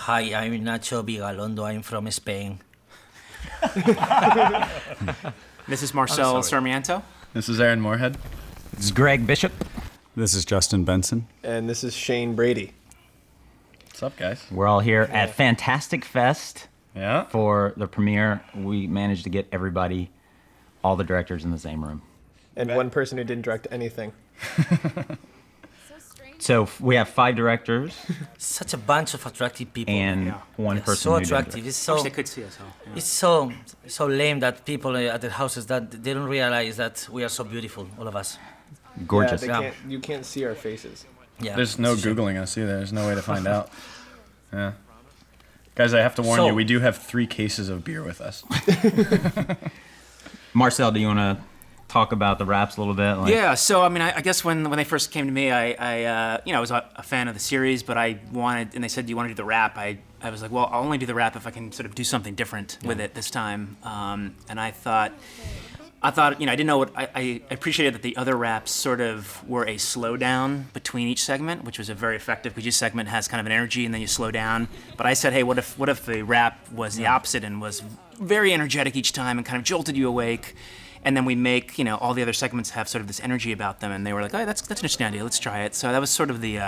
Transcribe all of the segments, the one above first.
Hi, I'm Nacho Vigalondo. I'm from Spain. This is Marcel Sarmiento. This is Aaron Moorhead. This is Greg Bishop. This is Justin Benson. And this is Shane Brady. What's up, guys? We're all here at Fantastic Fest Yeah. for the premiere. We managed to get everybody, all the directors in the same room. And one person who didn't direct anything. So we have 5 directors Such a bunch of attractive people. and one Yeah, person so who didn't attractive. It's I wish so they could see us all. Yeah. it's so lame that people at the houses that they don't realize that we are so beautiful, all of us. direct. Gorgeous. Yeah. You can't see our faces. Yeah. There's no it's a shame. Googling us either. There's no way to find out. Yeah. Guys, I have to warn So- you, we do have 3 cases of beer with us. Marcel, do you want to talk about the raps a little bit? Like, Yeah, so I mean, I guess when they first came to me, I was a fan of the series, but I wanted, and they said, "Do you want to do the rap?" I was like, "Well, I'll only do the rap if I can sort of do something different with it this time." And I thought, I didn't know what I appreciated that the other raps sort of were a slowdown between each segment, which was a very effective because each segment has kind of an energy and then you slow down. But I said, hey, what if the rap was the opposite and was very energetic each time and kind of jolted you awake? And then we make, all the other segments have sort of this energy about them, and they were like, "Oh, that's an interesting idea. Let's try it." So that was sort of the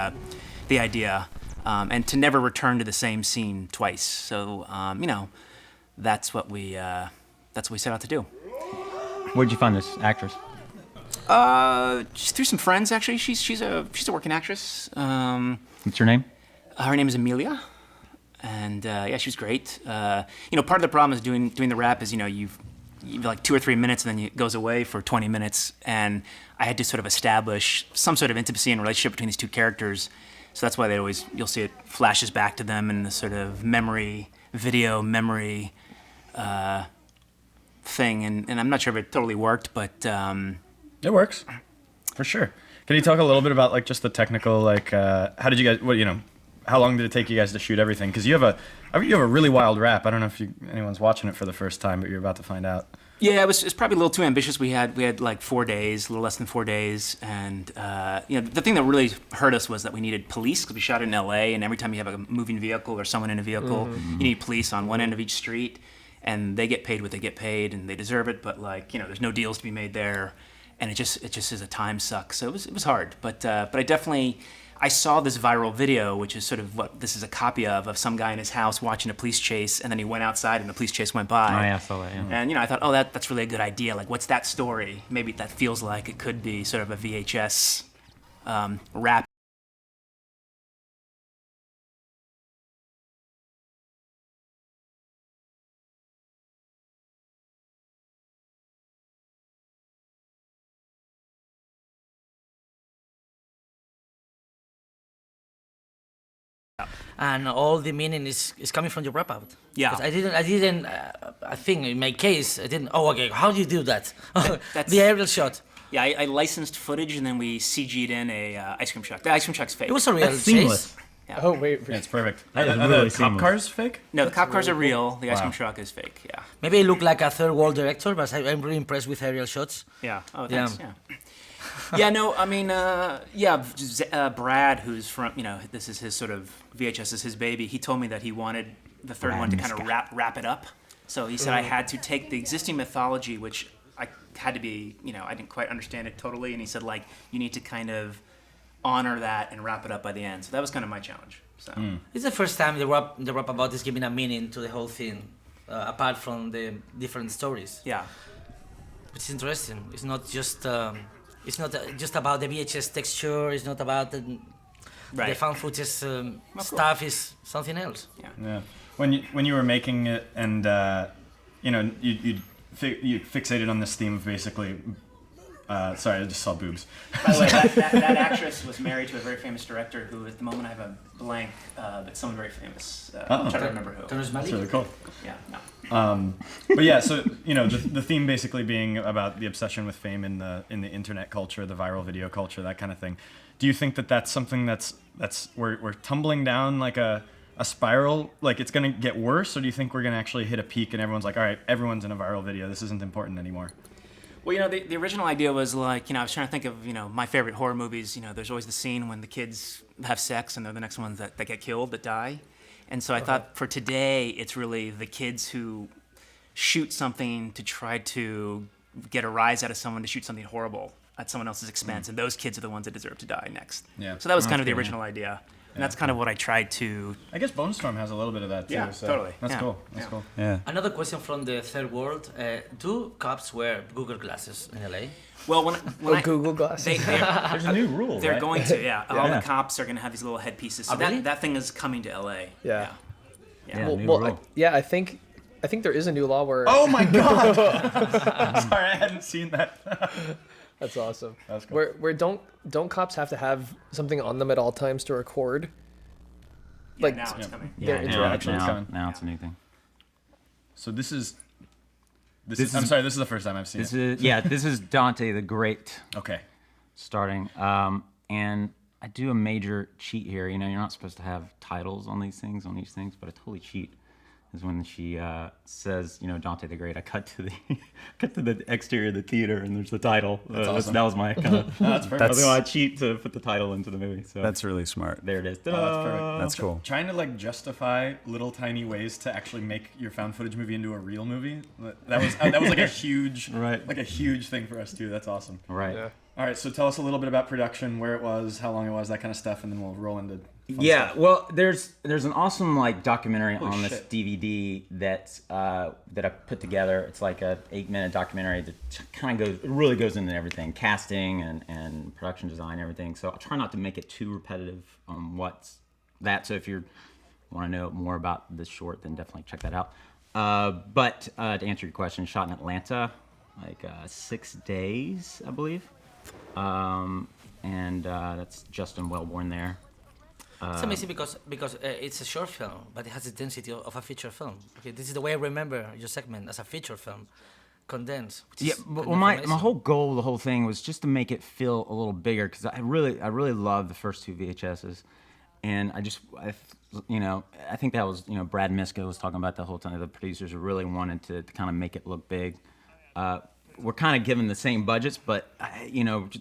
idea, and to never return to the same scene twice. So that's what we set out to do. Where'd you find this actress? Just through some friends, actually. She's a working actress. What's her name? Her name is Amelia, and yeah, she was great. Part of the problem is doing the rap is you've like 2 or 3 minutes and then it goes away for 20 minutes, and I had to sort of establish some sort of intimacy and relationship between these 2 characters. So that's why you'll see it flashes back to them in the sort of video memory thing, and I'm not sure if it totally worked, but It works. For sure. Can you talk a little bit about like just the technical, like how did you guys, how long did it take you guys to shoot everything? Because you have a really wild rap. I don't know if anyone's watching it for the first time, but you're about to find out. Yeah, it's probably a little too ambitious. We had like 4 days, a little less than 4 days, and the thing that really hurt us was that we needed police because we shot it in L.A. and every time you have a moving vehicle or someone in a vehicle, you need police on one end of each street, and they get paid what they get paid, and they deserve it. But there's no deals to be made there, and it just is a time suck. So it was hard, but I saw this viral video, which is sort of what this is a copy of some guy in his house watching a police chase, and then he went outside and the police chase went by. Oh, yeah, I saw that, yeah. And I thought, oh, that's really a good idea. Like, what's that story? Maybe that feels like it could be sort of a VHS rap. And all the meaning is coming from your rap out. Yeah. 'Cause I think in my case, I didn't, oh, okay, how do you do that? That's- The aerial shot. Yeah, I licensed footage and then we CG'd in a ice cream truck. The ice cream truck's fake. It was a real That's seamless. chase. Oh, wait. Yeah, it's perfect. That is Are really the cop seamless. cars fake? No, the cop cars are real. The ice cream Wow. truck is fake. Yeah. Maybe I look like a third world director, but I'm really impressed with aerial shots. Yeah. Oh, Yeah. thanks. Yeah. Yeah. No, I mean, Brad, who's from, this is his sort of VHS is his baby. He told me that he wanted the third one to kind of wrap it up. So he said I had to take the existing mythology, which I had to be, I didn't quite understand it totally, and he said you need to kind of honor that and wrap it up by the end. So that was kind of my challenge. So. It's the first time the rap about is giving a meaning to the whole thing, apart from the different stories. Yeah. It's interesting. It's not just just about the VHS texture. It's not about the fan footage stuff. Is something else. Yeah. When you were making it and you fixated on this theme of basically. Sorry, I just saw boobs. By the way, that actress was married to a very famous director who, at the moment, I have a blank, but someone very famous. I'm trying to remember who. That's really cool. Yeah, no. But yeah, so the theme basically being about the obsession with fame in the internet culture, the viral video culture, that kind of thing. Do you think that that's something that's we're tumbling down like a spiral, like it's gonna get worse, or do you think we're gonna actually hit a peak and everyone's like, all right, everyone's in a viral video, this isn't important anymore? Well, the original idea was I was trying to think of, my favorite horror movies. There's always the scene when the kids have sex and they're the next ones that get killed, that die. And so I thought for today, it's really the kids who shoot something to try to get a rise out of someone to shoot something horrible at someone else's expense, and those kids are the ones that deserve to die next. Yeah. So that was kind of the good, original idea, and that's kind of what I tried to. I guess Bone Storm has a little bit of that too. Yeah, so totally. That's Yeah. cool. That's Yeah. cool. Yeah. Another question from the third world. Do cops wear Google glasses in LA? Well, when I, Google Glasses. There's a new rule. they're right? going to, yeah. All Yeah. the cops are going to have these little headpieces. So Oh, really? that thing is coming to LA. Yeah. Yeah. Well, new well, rule. I think there is a new law where. Oh my god! Sorry, I hadn't seen that. That's awesome. That's cool. Where don't cops have to have something on them at all times to record? Yeah, Like, now it's coming. Their now, interactions now, coming. now it's a new thing. So this is. This I'm is- sorry. This is the first time I've seen This it. is this is Dante the Great Okay. starting, and I do a major cheat here. You know, you're not supposed to have titles on these things, but I totally cheat. Is when she says, you know, Dante the Great. I cut to the exterior of the theater, and there's the title. awesome. That was my kind of. That's perfect. I was gonna cheat to put the title into the movie. So That's really smart. there it is. Oh, that's perfect. That's cool. Trying to like justify little tiny ways to actually make your found footage movie into a real movie. That was like a huge Right. like a huge thing for us too. That's awesome. Right. Yeah. All right, so tell us a little bit about production, where it was, how long it was, that kind of stuff, and then we'll roll into. Fun Yeah, stuff. well, there's an awesome like documentary Holy on this shit. DVD that I put together. It's like a 8-minute documentary that kind of really goes into everything, casting and production design, everything. So I'll try not to make it too repetitive on what's that. So if you want to know more about this short, then definitely check that out. But to answer your question, shot in Atlanta, like 6 days, I believe. And that's Justin Wellborn there. It's amazing because it's a short film, but it has the density of a feature film. Okay, this is the way I remember your segment as a feature film, condensed. which Yeah, is but kind well, of my amazing. whole goal, the whole thing was just to make it feel a little bigger because I really love the first two VHSs, and I think that was Brad Miska was talking about the whole time. The producers really wanted to kind of make it look big. We're kind of given the same budgets, but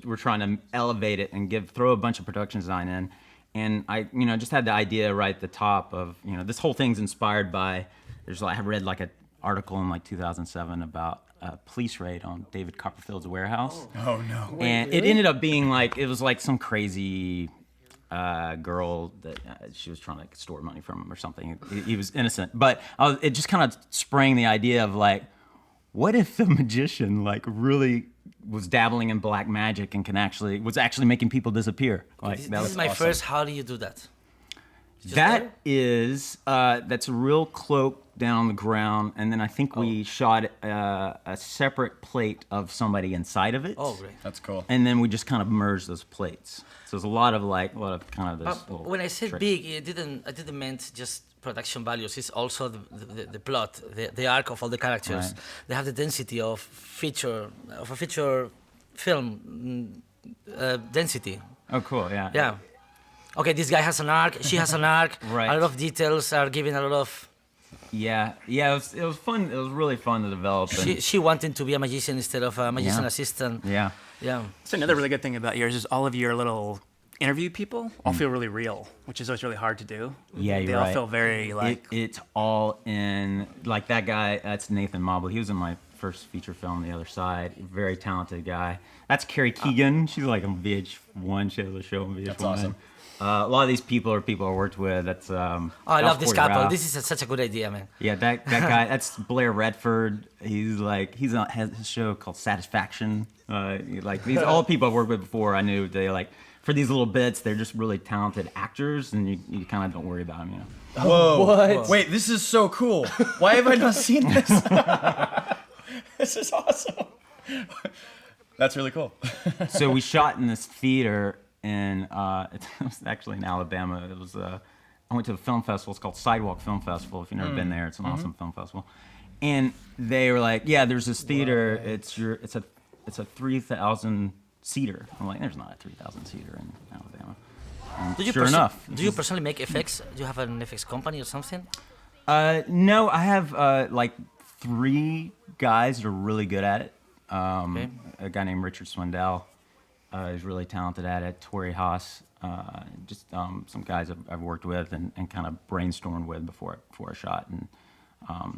we're trying to elevate it and throw a bunch of production design in. And I just had the idea right at the top of this whole thing's inspired by. I read like an article in like 2007 about a police raid on David Copperfield's warehouse. Oh no. And it ended up being like it was like some crazy girl that she was trying to extort money from him or something. He was innocent, but it just kind of sprang the idea of like, what if the magician like really was dabbling in black magic and was actually making people disappear? Like This is my awesome. first. How do you do that? Just that is that's a real cloak down on the ground, and then I think we shot a separate plate of somebody inside of it. Oh, great. That's cool. And then we just kind of merged those plates. So there's a lot of kind of this. But little when I said trick. big, I didn't meant just production values. It's also the plot, the arc of all the characters. Right. They have the density of a feature film density. Oh, cool. Yeah. Yeah. Okay, this guy has an arc. She has an arc. Right. A lot of details are given. A lot of. Yeah. It was fun. It was really fun to develop. And, She wanted to be a magician instead of a magician Yeah. assistant. yeah. Yeah. So another really good thing about yours is all of your little interview people all feel really real, which is always really hard to do. Yeah, They you're all right. feel very like. It's all in like that guy. That's Nathan Mobley. He was in my first feature film, The Other Side. Very talented guy. That's Carrie Keegan. She's like on VH1. She has a show on VH1. That's awesome. A lot of these people are people I worked with. That's Oh, I love this Corey couple. Ralph. This is such a good idea, man. Yeah, that guy. That's Blair Redford. He's on has his show called Satisfaction. Like these all the people I've worked with before. I knew they like for these little bits. They're just really talented actors, and you kind of don't worry about them. Whoa. What? Wait, this is so cool. Why have I not seen this? This is awesome. That's really cool. So we shot in this theater in it was actually in Alabama. It was I went to a film festival. It's called Sidewalk Film Festival. If you've never been there, it's an awesome film festival. And they were like, "Yeah, there's this theater. It's a 3,000 seater." I'm like, "There's not a 3,000 seater in Alabama." And sure enough, Do you personally make effects? Do you have an FX company or something? no, I have like 3 guys that are really good at it. Okay. A guy named Richard Swindell is really talented at it. Tori Haas some guys I've worked with and kind of brainstormed with before I shot. And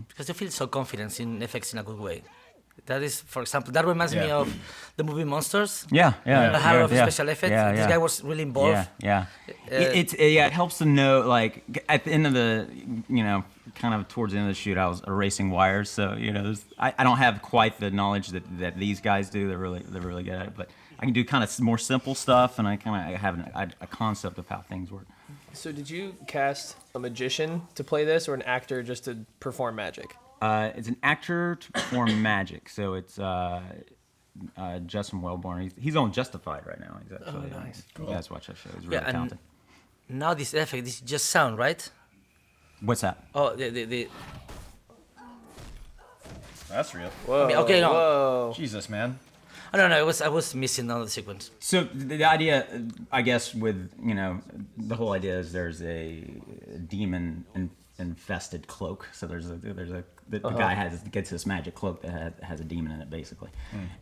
because you feel so confident in effects in a good way. That is, for example, that reminds me of the movie Monsters. Yeah. The horror of special effects. This guy was really involved. It helps to know, like, at the end of the, kind of towards the end of the shoot, I was erasing wires. So, I don't have quite the knowledge that these guys do. They're really good at it. But I can do kind of more simple stuff, and I have a concept of how things work. So did you cast a magician to play this, or an actor just to perform magic? It's an actor to perform magic. So it's Justin Wellborn. He's on Justified right now. He's actually, nice. Cool. You guys watch that show. He's really talented. Now this effect, this is just sound, right? What's that? Oh, the That's real. Whoa. Okay, no. Whoa. Jesus, man. I was missing another sequence. So the idea, I guess, with the whole idea is there's a demon infested cloak. So the guy gets this magic cloak that has a demon in it, basically.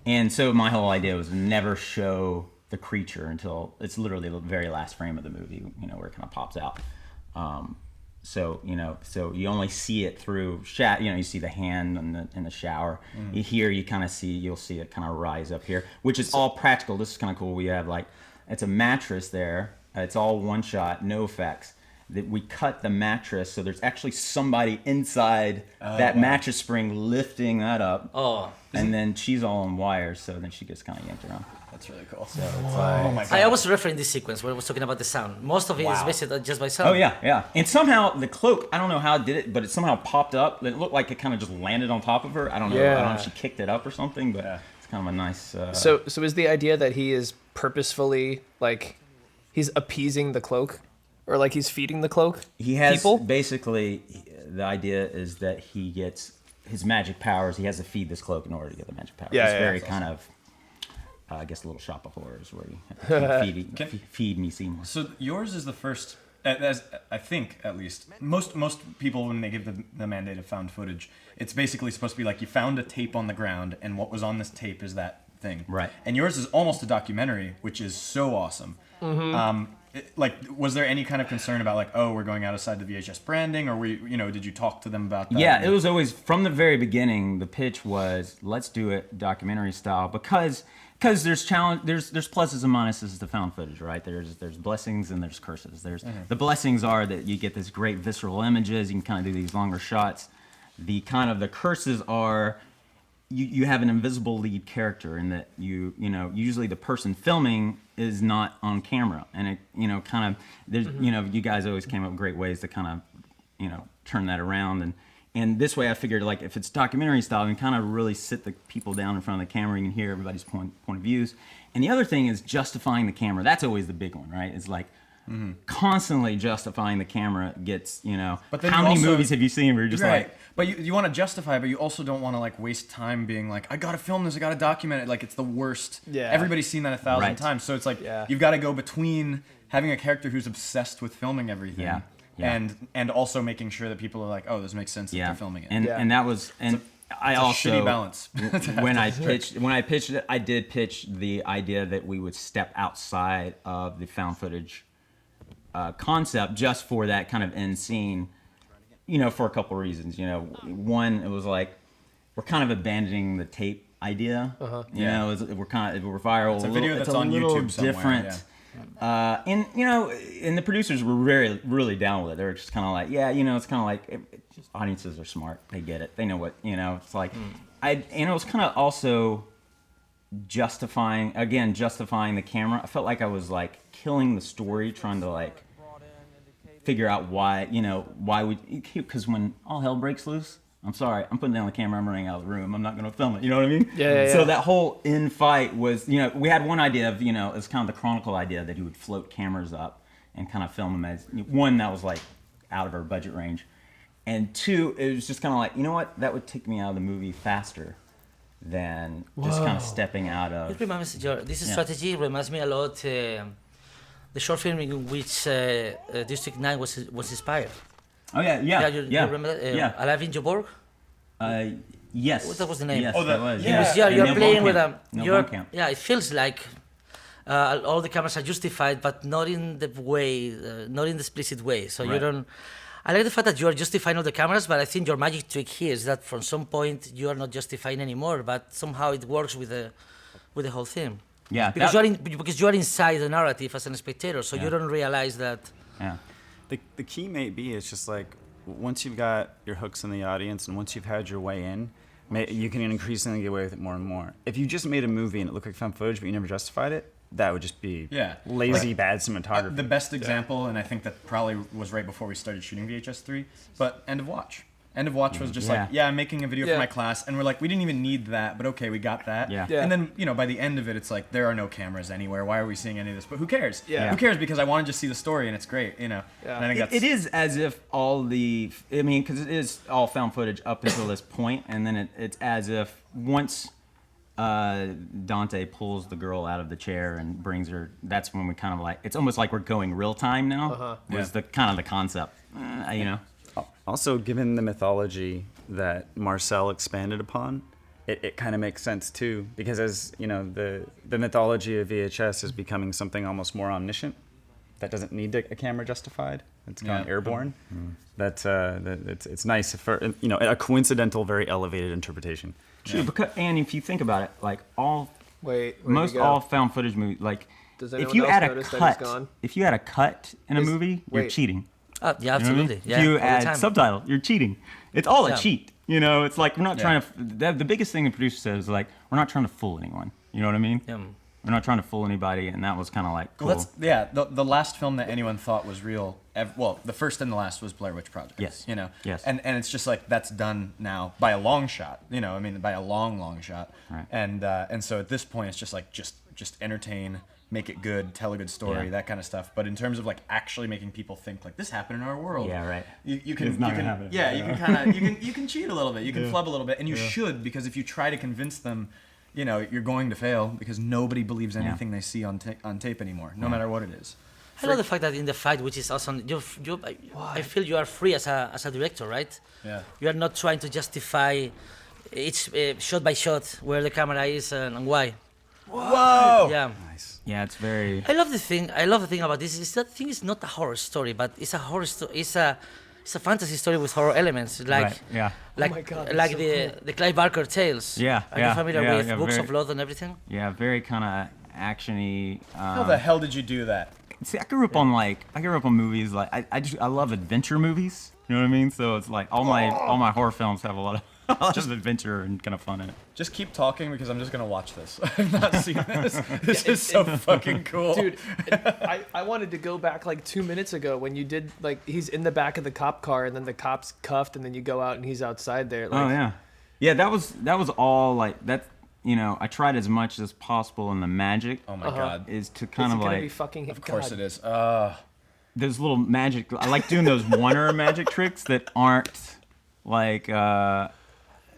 And so my whole idea was never show the creature until it's literally the very last frame of the movie, where it kind of pops out. So you only see it through you see the hand in the shower. Here you'll see it kind of rise up here, which is all practical. This is kind of cool. We have it's a mattress there. It's all one shot, no effects. That we cut the mattress, so there's actually somebody inside that mattress spring lifting that up. Oh. And then she's all on wires, so then she gets kind of yanked around. That's really cool. So it's oh my God. I was referring this sequence where I was talking about the sound. Most of it is basically just by sound. Oh yeah. And somehow the cloak, I don't know how it did it, but it somehow popped up. It looked like it kind of just landed on top of her. I don't know. I don't know if she kicked it up or something, but it's kind of a nice. So is the idea that he is purposefully he's appeasing the cloak, or he's feeding the cloak? He has people? Basically, the idea is that he gets his magic powers. He has to feed this cloak in order to get the magic powers. It's very kind of. I guess a little shop of horrors where you have to feed me Seymour. So yours is the first, as I think at least, most people when they give the mandate of found footage, it's basically supposed to be you found a tape on the ground and what was on this tape is that thing. Right. And yours is almost a documentary, which is so awesome. Was there any kind of concern about we're going outside the VHS branding, or did you talk to them about that? Yeah, it was always from the very beginning. The pitch was let's do it documentary style because there's pluses and minuses to found footage, right? There's blessings and there's curses. The blessings are that you get this great visceral images. You can kind of do these longer shots. The curses are you have an invisible lead character in that usually the person filming is not on camera, and it there's you guys always came up with great ways to kind of turn that around, and this way I figured if it's documentary style, you can kind of really sit the people down in front of the camera. You can hear everybody's point of views, and the other thing is justifying the camera. That's always the big one, right? It's constantly justifying the camera gets But then how many movies have you seen where you're just but you want to justify, but you also don't want to waste time being I gotta film this, I gotta document it. It's the worst. Yeah. Everybody's seen that 1,000 times, so it's you've got to go between having a character who's obsessed with filming everything, and also making sure that people are oh, this makes sense that they're filming it. And that was I also shitty balance. when I pitched it, I did pitch the idea that we would step outside of the found footage concept just for that kind of end scene, for a couple of reasons. One, it was we're kind of abandoning the tape idea. We're viral. It's a video that's it's a on little YouTube somewhere. Different. Yeah. And the producers were really down with it. They were just kind of it's kind of audiences are smart. They get it. They know what it's and it was kind of also justifying the camera. I felt like I was killing the story, trying to figure out why because when all hell breaks loose, I'm sorry, I'm putting down the camera, I'm running out of the room, I'm not going to film it, you know what I mean? Yeah. So that whole in-fight was, we had one idea of, it's kind of the Chronicle idea that he would float cameras up and kind of film them as, one, that was out of our budget range, and two, it was just kind of you know what, that would take me out of the movie faster than just kind of stepping out of... It reminds me, this strategy reminds me a lot the short film in which District 9 was inspired. Oh yeah. You remember that? Alive in Joburg? Yes. What was the name? Yes, that was. You're Neil playing with Blomkamp. it feels like all the cameras are justified, but not in the way, not in the explicit way. So you Right. don't. I like the fact that you are justifying all the cameras, but I think your magic trick here is that from some point you are not justifying anymore, but somehow it works with the whole thing. Yeah, Because that- because you are inside the narrative as a spectator, so you don't realize that. Yeah. The key may be it's just like once you've got your hooks in the audience and once you've had your way in, you can increasingly get away with it more and more. If you just made a movie and it looked like found footage but you never justified it, that would just be lazy, bad cinematography. The best example, and I think that probably was right before we started shooting VHS 3, but End of Watch. End of Watch was just Yeah. like, yeah, I'm making a video Yeah. for my class, and we're like, we didn't even need that, but okay, we got that. Yeah. Yeah. And then, by the end of it, it's like, there are no cameras anywhere. Why are we seeing any of this? But who cares? Yeah. Who cares? Because I want to just see the story, and it's great, Yeah. And I think that's... It is as if all the, I mean, because it is all found footage up until this point, and then it's as if once Dante pulls the girl out of the chair and brings her, that's when we kind of like, it's almost like we're going real time now, was the kind of the concept, Also, given the mythology that Marcel expanded upon, it kind of makes sense too, because as you know, the mythology of VHS is becoming something almost more omniscient that doesn't need a camera justified. It's gone airborne. That it's nice for a coincidental, very elevated interpretation. True, because, and if you think about it, like Wait, most all found footage movies, like Does if anyone you else add a notice that he's cut, gone? if you add a cut in a movie, you're wait. cheating. Yeah, You know what I mean? absolutely. Yeah, If you all the add time. subtitle, you're cheating. It's all Yeah. a cheat. It's like we're not trying to. The biggest thing the producer says is like we're not trying to fool anyone. You know what I mean? Yeah. We're not trying to fool anybody, and that was kind of like cool. Well, the last film that anyone thought was real, the first and the last was Blair Witch Project. Yes. Yes. And it's just like that's done now by a long shot. By a long shot. Right. And so at this point, it's just like just entertain, make it good, tell a good story, Yeah. that kind of stuff. But in terms of like actually making people think like this happened in our world. Yeah, right. You can It's not you gonna can happen. yeah, you can kind of you can cheat a little bit, you can flub a little bit, and you should, because if you try to convince them, you're going to fail, because nobody believes anything they see on tape anymore, no matter what it is. I love the fact that in the fight, which is awesome, I feel you are free as a director, right? Yeah. You are not trying to justify each shot by shot where the camera is and why. Whoa! Yeah. Nice. Yeah, it's very. I love the thing about this is that thing is not a horror story, but it's a horror story. It's a fantasy story with horror elements, like Right, yeah. like Oh my God, that's like so the Clive Barker tales. Yeah, Are yeah, you familiar yeah, with yeah, Books very- of Blood and everything? Yeah, very kind of actiony. How the hell did you do that? See, I grew up on movies like I love adventure movies. You know what I mean? So it's like all my horror films have a lot of adventure and kind of fun in it. Just keep talking, because I'm just gonna watch this. I've not seen this. This is so fucking cool. Dude, I wanted to go back like 2 minutes ago when you did, like, he's in the back of the cop car and then the cop's cuffed and then you go out and he's outside there. Like, Oh yeah, that was all like that. I tried as much as possible, and the magic Oh my god. is to Is kind it of gonna like be fucking? Of course it is. those little magic. I like doing those Warner magic tricks that aren't like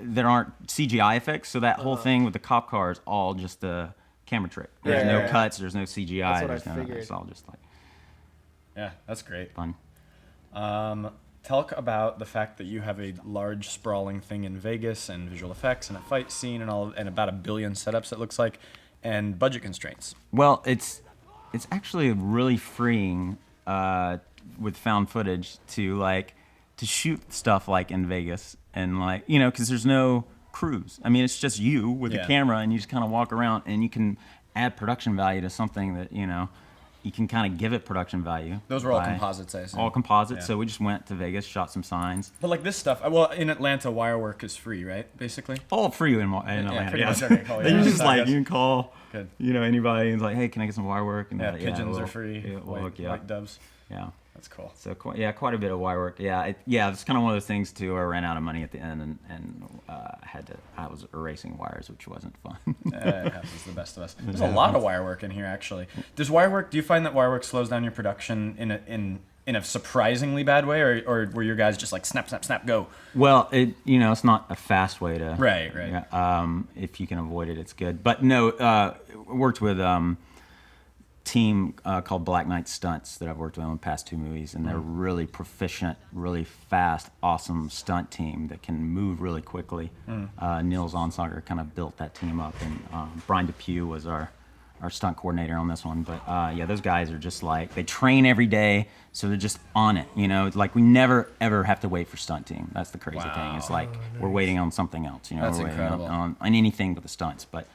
that aren't CGI effects. So that whole thing with the cop car is all just a camera trick. There's no cuts. There's no CGI. That's what I there's no. figured. It's all just like Yeah, that's great. fun. Talk about the fact that you have a large sprawling thing in Vegas, and visual effects, and a fight scene, and about 1 billion setups, it looks like, and budget constraints. Well, it's actually really freeing with found footage to shoot stuff like in Vegas, and because there's no crews. I mean, it's just you with a camera, and you just kind of walk around, and you can add production value to something that you can kind of give it production value. Those were all by- composites, I assume. All composites. Yeah. So we just went to Vegas, shot some signs. But like this stuff, well, in Atlanta, wire work is free, right? Basically. All free in Atlanta. pretty yes. much every call, And yeah. you just Yes. you can call Good. anybody and it's like, hey, can I get some wire work? And Yeah, they're like, pigeons we'll- are free. Yeah, we'll hook you up. White doves. Yeah. That's cool. So quite a bit of wire work. Yeah, it's kind of one of those things too. I ran out of money at the end, and I was erasing wires, which wasn't fun. It happens to the best of us. There's a lot of wire work in here, actually. Do you find that wire work slows down your production in a surprisingly bad way, or were your guys just like snap, snap, snap, go? Well, it's not a fast way to. Right. Yeah, if you can avoid it, it's good. But no, worked with team called Black Knight Stunts that I've worked with on the past 2 movies, and they're really proficient, really fast, awesome stunt team that can move really quickly. Niels Onsager kind of built that team up, and Brian Depew was our our stunt coordinator on this one. But yeah, those guys are just like, they train every day, so they're just on it. You know, it's like we never ever have to wait for stunt team. That's the crazy thing. It's like we're waiting on something else. You know, That's we're waiting incredible. on anything but the stunts. But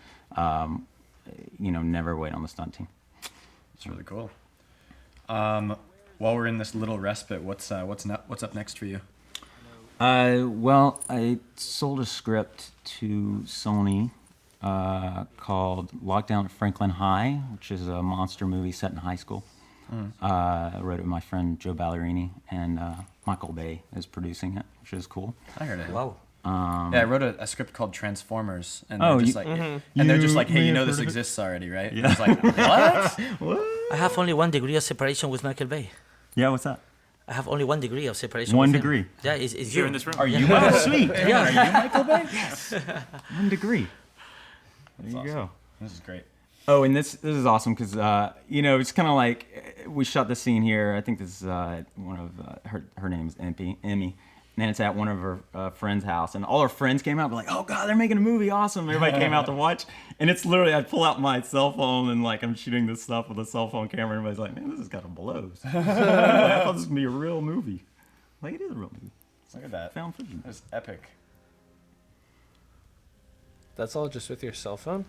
you know, never wait on the stunt team. It's really cool. While we're in this little respite, what's up next for you? Well, I sold a script to Sony called Lockdown at Franklin High, which is a monster movie set in high school. I wrote it with my friend Joe Ballerini, and Michael Bay is producing it, which is cool. I heard it. Wow. Yeah, I wrote a script called Transformers, and Oh, they're just you- like, and they're just like, hey, you know this exists already, right? Yeah. It's like, what? I have only 1 degree of separation with Michael Bay. Yeah, what's that? I have only 1 degree of separation. One with him. degree? Yeah, it's Here you in this room. Are you? Yeah. Michael? Sweet. Yeah. Are you Michael Bay? 1 degree. There you awesome. go. This is great. Oh, and this is awesome because you know, it's kind of like we shot this scene here. I think this is one of her name is Emmy, and it's at one of her friends' house, and all her friends came out, like, oh god, they're making a movie, awesome! Everybody came out to watch, and it's literally I pull out my cell phone and like I'm shooting this stuff with a cell phone camera, and everybody's like, man, this is kind of blows. I thought this was gonna be a real movie. Like it is a real movie. Look at that. Found footage. That's epic. That's all just with your cell phone?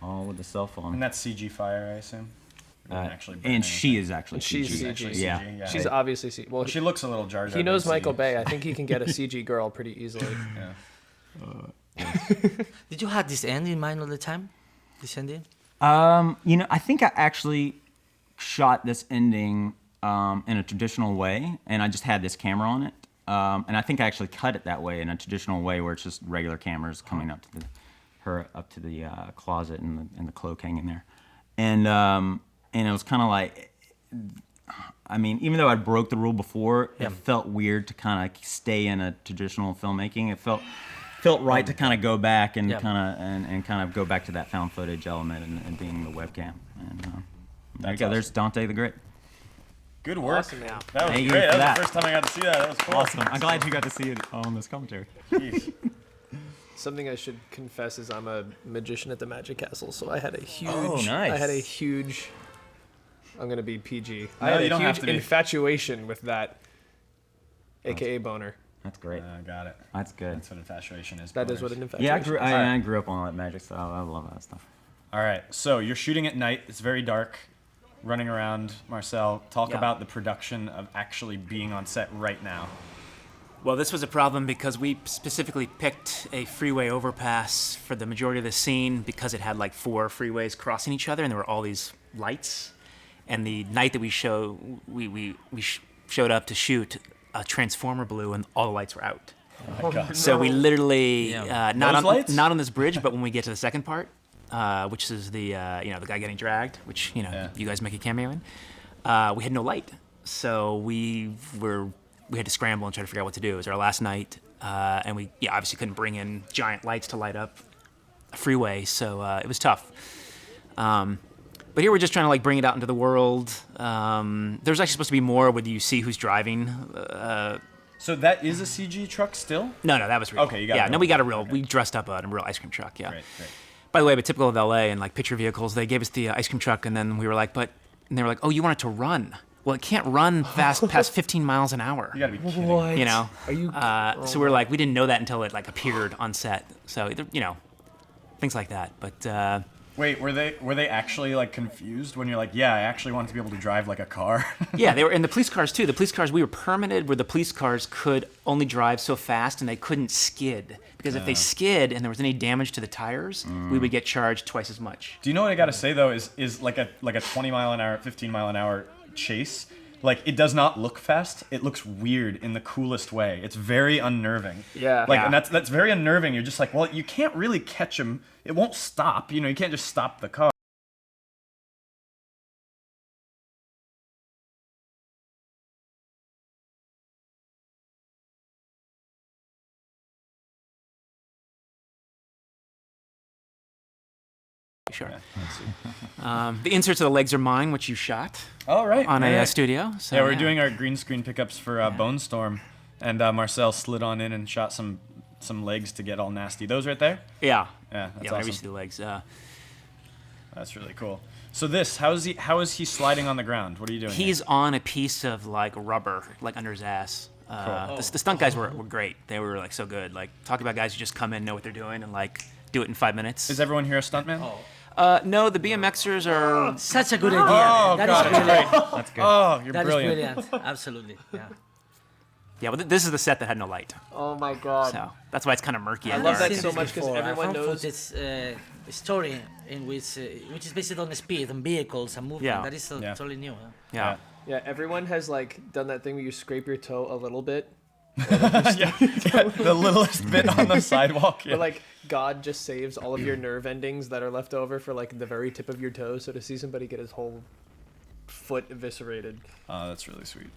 All with the cell phone. And that's CG fire, I assume. We didn't actually burn And anything. she is actually She's CG. CG. Actually Yeah. CG, yeah. She's obviously Well, she looks a little Jar Jar. he knows Binks-y. Michael Bay. I think he can get a CG girl pretty easily. Yeah. Did you have this end in mind all the time? This ending? You know, I think I actually shot this ending in a traditional way, and I just had this camera on it. And I think I actually cut it that way in a traditional way, where it's just regular cameras coming up to the closet and the cloak hanging there, and it was kind of like, I mean, even though I broke the rule before, it felt weird to kind of stay in a traditional filmmaking. It felt right to kind of go back and kind of go back to that found footage element and being the webcam. And there you go. There's Dante the Great. Good work. Awesome, man. That was Thank you great. for That was that. the first time I got to see that. That was cool. Awesome. I'm glad you got to see it on this commentary. Jeez. Something I should confess is I'm a magician at the Magic Castle, so I had a huge. nice. I had a huge. I'm gonna be PG. I No, had you a don't have huge to be. infatuation with that, aka boner. That's great. Got it. That's good. That's what infatuation is. That is what boners. an infatuation. Yeah, is. I grew up on that magic style. I love that stuff. All right. So you're shooting at night. It's very dark. Running around. Marcel, talk Yeah. about the production of actually being on set right now. Well, this was a problem because we specifically picked a freeway overpass for the majority of the scene because it had like 4 freeways crossing each other, and there were all these lights. And the night that we showed up to shoot, a transformer blew and all the lights were out. Oh my God. So we literally Yeah. not Those lights? on this bridge, but when we get to the second part, which is the the guy getting dragged, which Yeah. you guys make a cameo in, we had no light, so we had to scramble and try to figure out what to do. It was our last night, and we obviously couldn't bring in giant lights to light up a freeway, so it was tough. But here we're just trying to like bring it out into the world. There's actually supposed to be more where you see who's driving. So that is a CG truck still? No, that was real. Okay, you got yeah, it no, real. we got a real. Okay. We dressed up a real ice cream truck. Yeah. Great. By the way, but typical of LA and like picture vehicles, they gave us the ice cream truck, and then we were like, and they were like, oh, you want it to run? Well, it can't run fast past 15 miles an hour. You gotta be kidding. What? You know? Are you? So we were like, we didn't know that until it like appeared on set. So things like that. But Wait, were they actually like confused when you're like, yeah, I actually want to be able to drive like a car? yeah, they were in the police cars too. The police cars, we were permitted where the police cars could only drive so fast and they couldn't skid. Because if they skid and there was any damage to the tires, we would get charged twice as much. Do you know what I gotta say though? Is like a 20 mile an hour, 15 mile an hour chase. Like it does not look fast. It looks weird in the coolest way. It's very unnerving. Yeah. Like, Yeah. and that's very unnerving. You're just like, well, you can't really catch him. It won't stop. You can't just stop the car. Sure. The inserts of the legs are mine, which you shot Oh right. on a right. studio. So, Yeah, we're doing our green screen pickups for Bone Storm, and Marcel slid on in and shot some legs to get all nasty. Those right there. Yeah. Yeah, that's Whenever you awesome. see the legs. That's really cool. So how is he sliding on the ground? What are you doing? He's here? on a piece of like rubber, like under his ass. The stunt guys were great. They were like so good. Like talk about guys who just come in, know what they're doing, and like do it in 5 minutes. Is everyone here a stuntman? No, the BMXers are. Such a good idea. Oh, That God, is it's brilliant. great. That's good. Oh, you're That is brilliant. brilliant. Absolutely. Yeah. Yeah, well, this is the set that had no light, Oh my god. so that's why it's kind of murky. I out love there. that so much because everyone knows. It's a story in which is based on speed and vehicles and movement. Yeah. That is Yeah. totally new. Huh? Yeah. Yeah, everyone has like done that thing where you scrape your toe a little bit, Yeah, the littlest bit on the sidewalk. Yeah. or like God just saves all of your nerve endings that are left over for like the very tip of your toe. So to see somebody get his whole foot eviscerated, Oh, that's really sweet.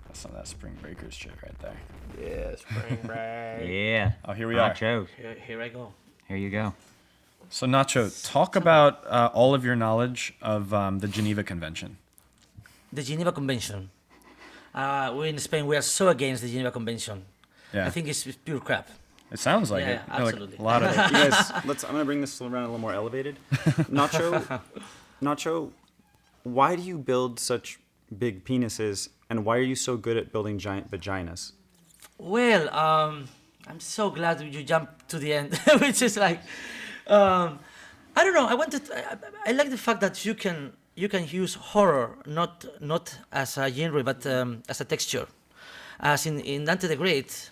That's some of that Spring Breakers shit right there. yeah, spring break. Yeah. Oh, here we are. Nacho. Here I go. Here you go. So Nacho, talk about all of your knowledge of the Geneva Convention. The Geneva Convention. We in Spain, we are so against the Geneva Convention. Yeah, I think it's pure crap. it sounds like Yeah, it. Like absolutely. a lot of You guys, I'm gonna bring this around a little more elevated. Nacho, why do you build such big penises, and why are you so good at building giant vaginas? Well, I'm so glad you jumped to the end, which is like, I don't know. I like the fact that you can use horror not as a genre but as a texture. As in Dante the Great,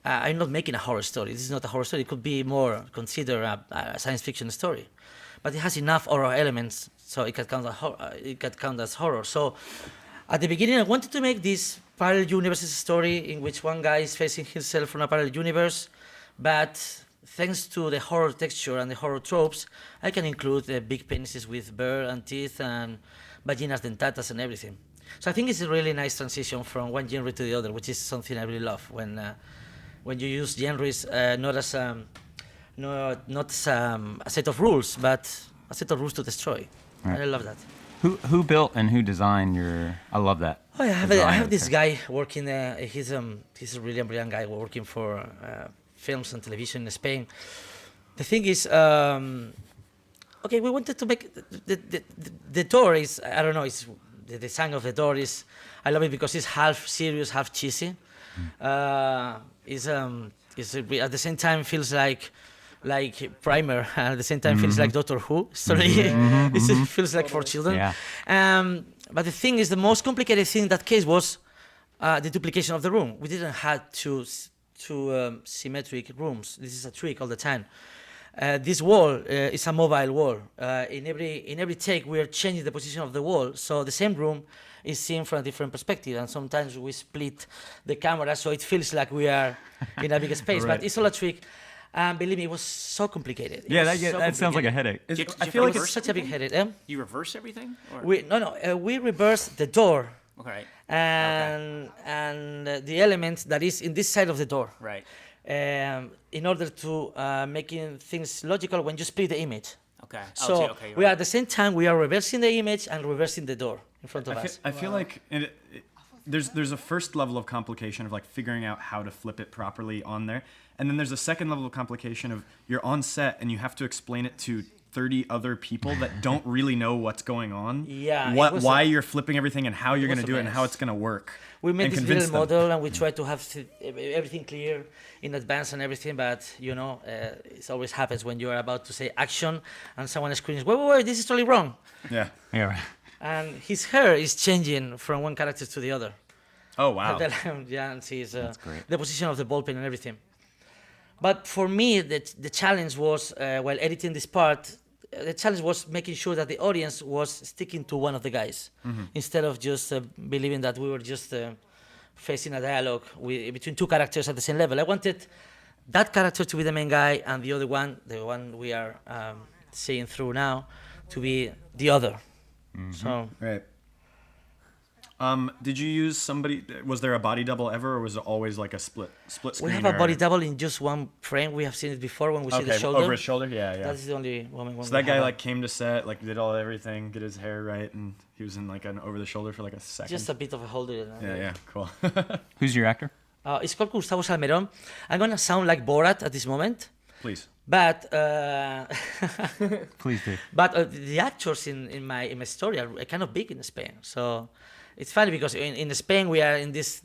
I'm not making a horror story. This is not a horror story. It could be more considered a science fiction story, but it has enough horror elements, so it can count as horror. So, at the beginning, I wanted to make this parallel universes story in which one guy is facing himself from a parallel universe, but thanks to the horror texture and the horror tropes, I can include big penises with bare and teeth and vaginas dentatas and everything. So I think it's a really nice transition from one genre to the other, which is something I really love when you use genres not as a set of rules, but a set of rules to destroy. Right. I love that. Who built and who designed your? I love that. Oh, yeah, I design have of this the guy working. He's a really brilliant guy working for films and television in Spain. The thing is, okay, we wanted to make the door is, I don't know, it's the design of the door is, I love it because it's half serious, half cheesy. Is at the same time feels like Primer, and at the same time feels like Doctor Who. It feels like for children. Yeah. But the thing is, the most complicated thing in that case was the duplication of the room. We didn't have two symmetric rooms. This is a trick all the time. This wall is a mobile wall. In every take, we are changing the position of the wall, so the same room is seen from a different perspective, and sometimes we split the camera so it feels like we are in a big space. Right. But it's all a trick. Believe me, it was so complicated. Yeah, that sounds like a headache. I feel like It's such a big headache. You reverse everything? Or? We reverse the door Okay. and the element that is in this side of the door. Right. In order to making things logical when you split the image. Okay. So we are at the same time we are reversing the image and reversing the door in front of us. I feel like there's a first level of complication of like figuring out how to flip it properly on there, and then there's a second level of complication of you're on set and you have to explain it to 30 other people that don't really know what's going on. Yeah, Why you're flipping everything and how you're was going to a do it and mess. how it's going to work. We made and this convince little them. model and we try to have everything clear in advance and everything, but it always happens when you are about to say action and someone screams, wait, this is totally wrong. Yeah. Yeah. Right. And his hair is changing from one character to the other. Oh wow. Yeah, and sees great. the position of the ball pen and everything. But for me, the challenge was, while editing this part, the challenge was making sure that the audience was sticking to one of the guys, instead of just believing that we were just facing a dialogue between two characters at the same level. I wanted that character to be the main guy and the other one, the one we are seeing through now, to be the other. So Right. Did you use somebody? Was there a body double ever, or was it always like a split screen? we have a body double in just one frame. We have seen it before when we see the shoulder. over his shoulder. Yeah, yeah. That's the only moment when So we that guy have like came to set, like did everything, get his hair right, and he was in like an over the shoulder for like a second. just a bit of a holder. Yeah, cool. Who's your actor? It's called Gustavo Salmerón. I'm gonna sound like Borat at this moment, Please. But Please do. but the actors in my story are kind of big in Spain. So it's funny because in Spain we are in this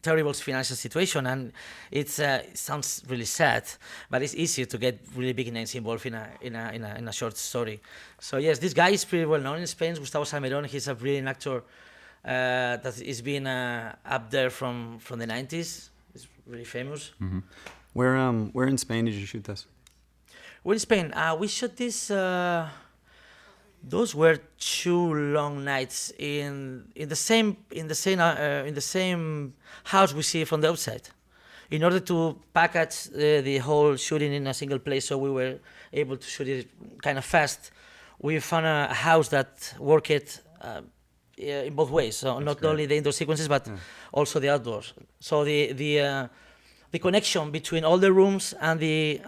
terrible financial situation, and it sounds really sad, but it's easier to get really big names involved in a short story. So yes, this guy is pretty well known in Spain. Gustavo Salmerón. He's a brilliant actor that is being up there from the 90s. He's really famous. Where in Spain did you shoot this? Well, in Spain, we shot this. Those were 2 long nights in the same house we see from the outside. In order to package the whole shooting in a single place, so we were able to shoot it kind of fast. We found a house that worked in both ways. So not only the indoor sequences, but also the outdoors. So the connection between all the rooms and the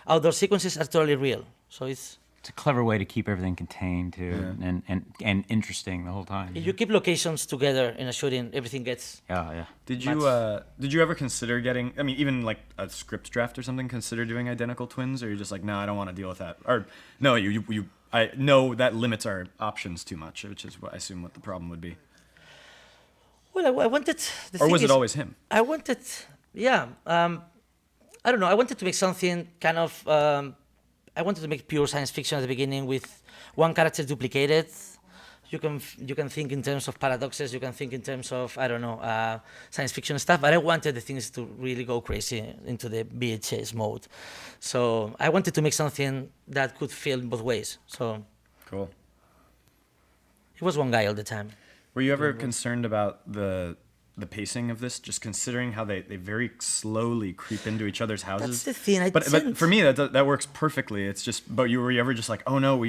outdoor sequences are totally real. So it's a clever way to keep everything contained too, and interesting the whole time. if you keep locations together in a shooting, everything gets. Yeah. Did you ever consider getting? I mean, even like a script draft or something. Consider doing identical twins, or you're just like, no, I don't want to deal with that. Or no, I know that limits our options too much, which is what I assume what the problem would be. Well, I wanted. Or was it always him? I wanted, yeah. I don't know. I wanted to make something kind of. I wanted to make pure science fiction at the beginning with one character duplicated. You can think in terms of paradoxes. You can think in terms of science fiction stuff. But I wanted the things to really go crazy into the VHS mode. So I wanted to make something that could feel in both ways. So Cool. it was one guy all the time. Were you ever concerned about the pacing of this, just considering how they very slowly creep into each other's houses? That's the thing. But for me, that works perfectly. It's just, but were you ever just like, oh no,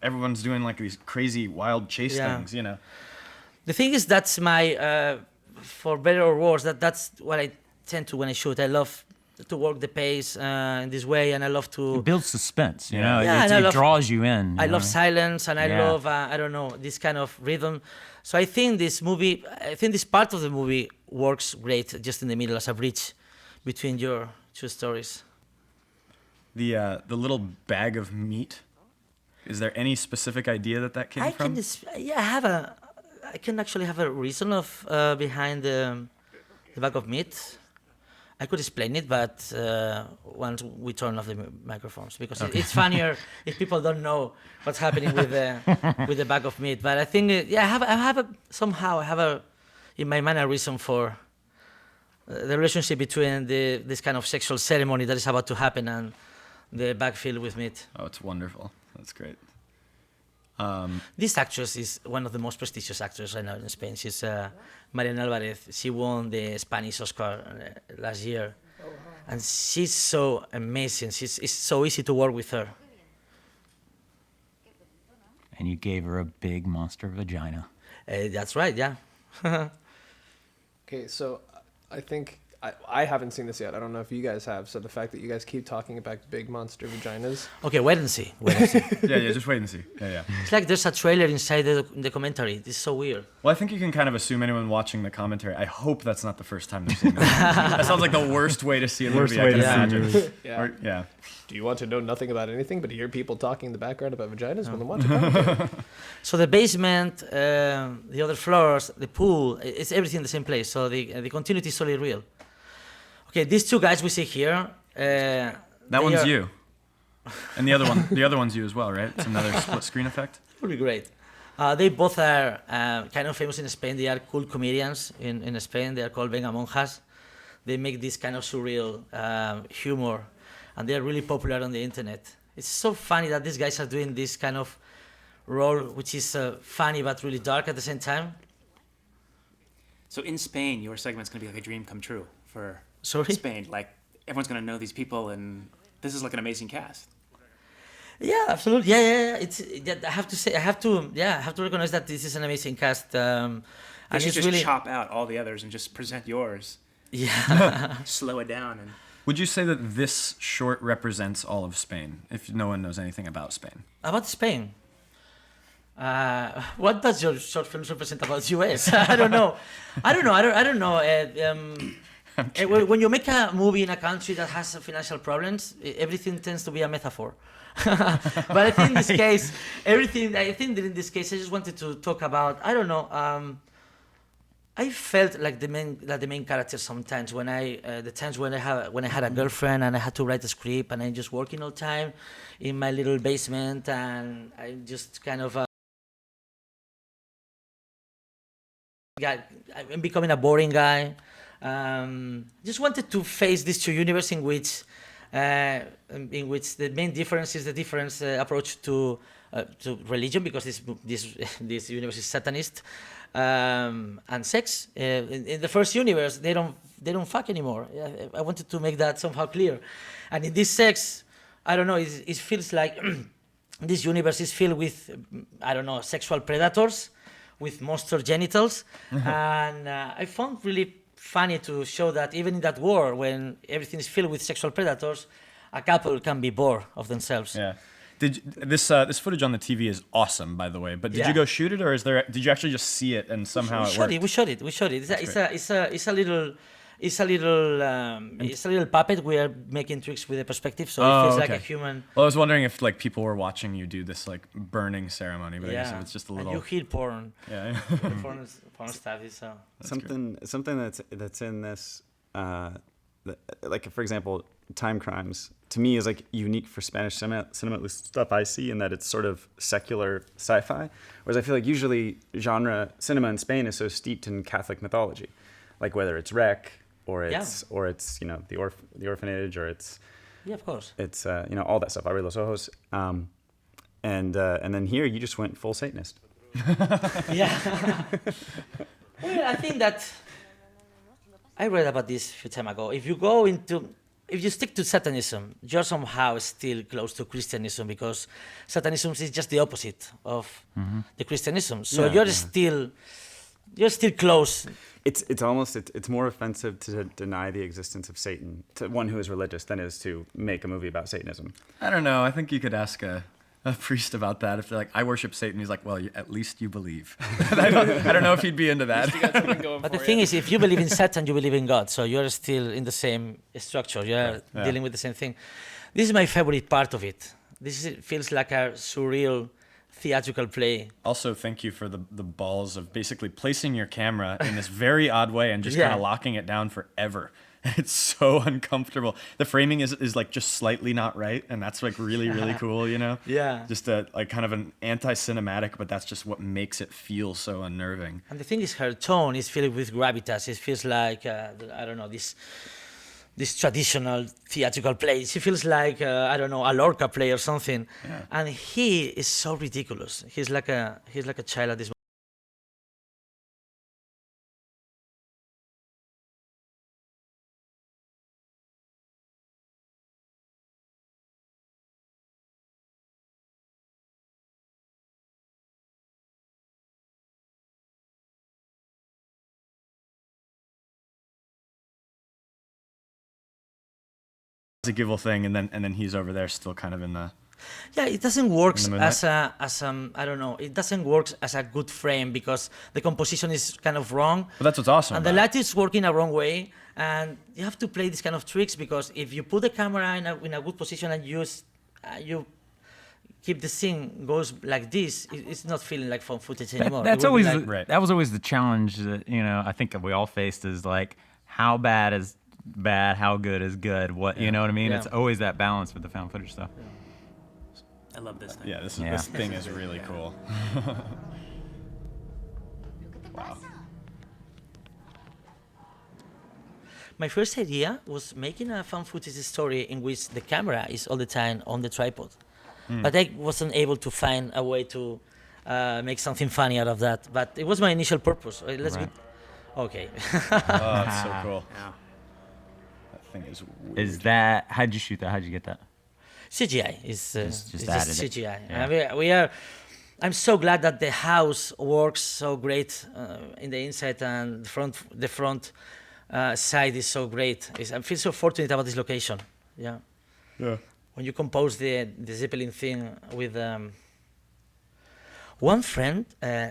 everyone's doing like these crazy wild chase things, The thing is, that's my, for better or worse, that's what I tend to when I shoot. I love to work the pace in this way, and I love to. It builds suspense, you Yeah. know. Yeah, and I It love- draws you in. I you love know? silence, and I Yeah. love this kind of rhythm. So I think this part of the movie works great just in the middle as a bridge between your 2 stories. The little bag of meat. Is there any specific idea that came from? I can actually have a reason of behind the bag of meat. I could explain it, but once we turn off the microphones, because it's funnier if people don't know what's happening with the bag of meat. But I think, I have in my mind a reason for the relationship between this kind of sexual ceremony that is about to happen and the bag filled with meat. Oh, it's wonderful. That's great. This actress is one of the most prestigious actors right now in Spain. She's Mariana Alvarez. She won the Spanish Oscar last year. And she's so amazing. It's so easy to work with her. And you gave her a big monster vagina. That's right, yeah. Okay, so I think I haven't seen this yet. I don't know if you guys have. So the fact that you guys keep talking about big monster vaginas. Okay, wait and see. Yeah, just wait and see. Yeah. It's like there's a trailer inside the commentary. It's so weird. Well, I think you can kind of assume anyone watching the commentary. I hope that's not the first time they've seen it. That sounds like the worst way to see a movie I can imagine. Yeah. Yeah. Do you want to know nothing about anything but hear people talking in the background about vaginas? Well, then watch it. So the basement, the other floors, the pool, it's everything in the same place. So the continuity is totally real. Okay, these 2 guys we see here. That one's you. And the other one's you as well, right? It's another split screen effect. It would be great. They both are kind of famous in Spain. They are cool comedians in Spain. They are called Venga Monjas. They make this kind of surreal humor, and they are really popular on the internet. It's so funny that these guys are doing this kind of role, which is funny but really dark at the same time. So in Spain, your segment's going to be like a dream come true for Sorry? Spain. Like everyone's going to know these people, and this is like an amazing cast. Yeah, absolutely. Yeah. I have to recognize that this is an amazing cast. They And should it's just really, chop out all the others and just present yours. yeah. Slow it down and. Would you say that this short represents all of Spain, if no one knows anything about Spain? About Spain. What does your short films represent about US? I don't know. When you make a movie in a country that has financial problems, everything tends to be a metaphor. But I think in this case, I think that in this case, I just wanted to talk about, I don't know, I felt like the main character sometimes when the times when I had a girlfriend and I had to write a script and I'm just working all the time in my little basement and I just kind of I'm becoming a boring guy. Just wanted to face these two universes in which the main difference is the different approach to religion, because this universe is Satanist, and sex. In the first universe, they don't fuck anymore. I wanted to make that somehow clear. And in this sex, I don't know. It feels like this universe is filled with I don't know, sexual predators with monster genitals, and I found really funny to show that even in that world, when everything is filled with sexual predators, a couple can be bored of themselves. Yeah. This footage on the TV is awesome, by the way. But did Yeah. you go shoot it, or did you actually just see it and somehow it worked? We shot it. It's a little puppet. We are making tricks with the perspective, so it feels like a human. Well, I was wondering if like people were watching you do this like burning ceremony, but I guess if it's just a little. And you hear porn. Yeah. porn stuff is Something that's in this, like for example, Time Crimes to me is like unique for Spanish cinema, at least stuff I see, in that it's sort of secular sci-fi, whereas I feel like usually genre cinema in Spain is so steeped in Catholic mythology, like whether it's Rec or it's the orphanage, or it's of course. it's all that stuff, Abre los Ojos, and then here you just went full Satanist. Yeah. Well, I think that I read about this a few time ago. If you stick to Satanism, you're somehow still close to Christianism, because Satanism is just the opposite of the Christianism. So you're still close. It's more offensive to deny the existence of Satan to one who is religious than it is to make a movie about Satanism. I don't know. I think you could ask a priest about that. If they're like, I worship Satan, he's like, well, at least you believe. I don't know if he'd be into that. But the thing is, if you believe in Satan, you believe in God. So you're still in the same structure. You're dealing with the same thing. This is my favorite part of it. Feels like a surreal theatrical play. Also, thank you for the balls of basically placing your camera in this very odd way and just kind of locking it down forever. It's so uncomfortable. The framing is like just slightly not right, and that's like really, really cool, you know? Yeah. Just like kind of an anti-cinematic, but that's just what makes it feel so unnerving. And the thing is, her tone is filled with gravitas. It feels like, I don't know, this traditional theatrical play. She feels like, I don't know, a Lorca play or something. Yeah. And he is so ridiculous. He's like a child at this moment. It's a Gibble thing, and then he's over there still kind of in the. Yeah, it doesn't work In the moonlight? I don't know. It doesn't work as a good frame because the composition is kind of wrong. But that's what's awesome. And the about light is working a wrong way, and you have to play these kind of tricks, because if you put the camera in a good position and you keep the scene goes like this, it's not feeling like found footage anymore. That's It would be always like, Right. that was always the challenge that I think we all faced, is like, how bad is bad, how good is good. What you know what I mean? Yeah. It's always that balance with the found footage stuff. I love this thing. Yeah, this Yeah. this thing is really cool. Wow. My first idea was making a found footage story in which the camera is all the time on the tripod, but I wasn't able to find a way to make something funny out of that. But it was my initial purpose. Let's Right. okay. Oh, it's so cool. Yeah. That thing is weird. Is that, how'd you shoot that? How'd you get that? CGI is Just it's added just it. CGI. Yeah. We are. I'm so glad that the house works so great in the inside, and the front side is so great. I feel so fortunate about this location. Yeah. Yeah. When you compose the Zeppelin thing with one friend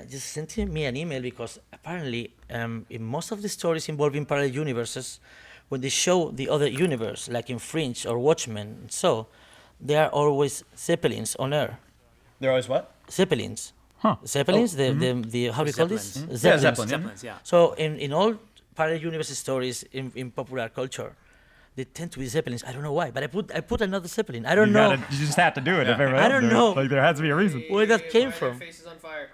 just sent me an email, because apparently in most of the stories involving parallel universes, when they show the other universe, like in Fringe or Watchmen, and so there are always Zeppelins on Earth. They're always what? Zeppelins. Huh. Zeppelins, the how do you call this? Zeppelins. Yeah, Zeppelin. Zeppelins, yeah. So in all parallel universe stories in popular culture, they tend to be Zeppelins. I don't know why, but I put another Zeppelin. I don't know You just have to do it. Yeah. If everyone I else don't does it. know. Like there has to be a reason. where that came from. Faces on fire.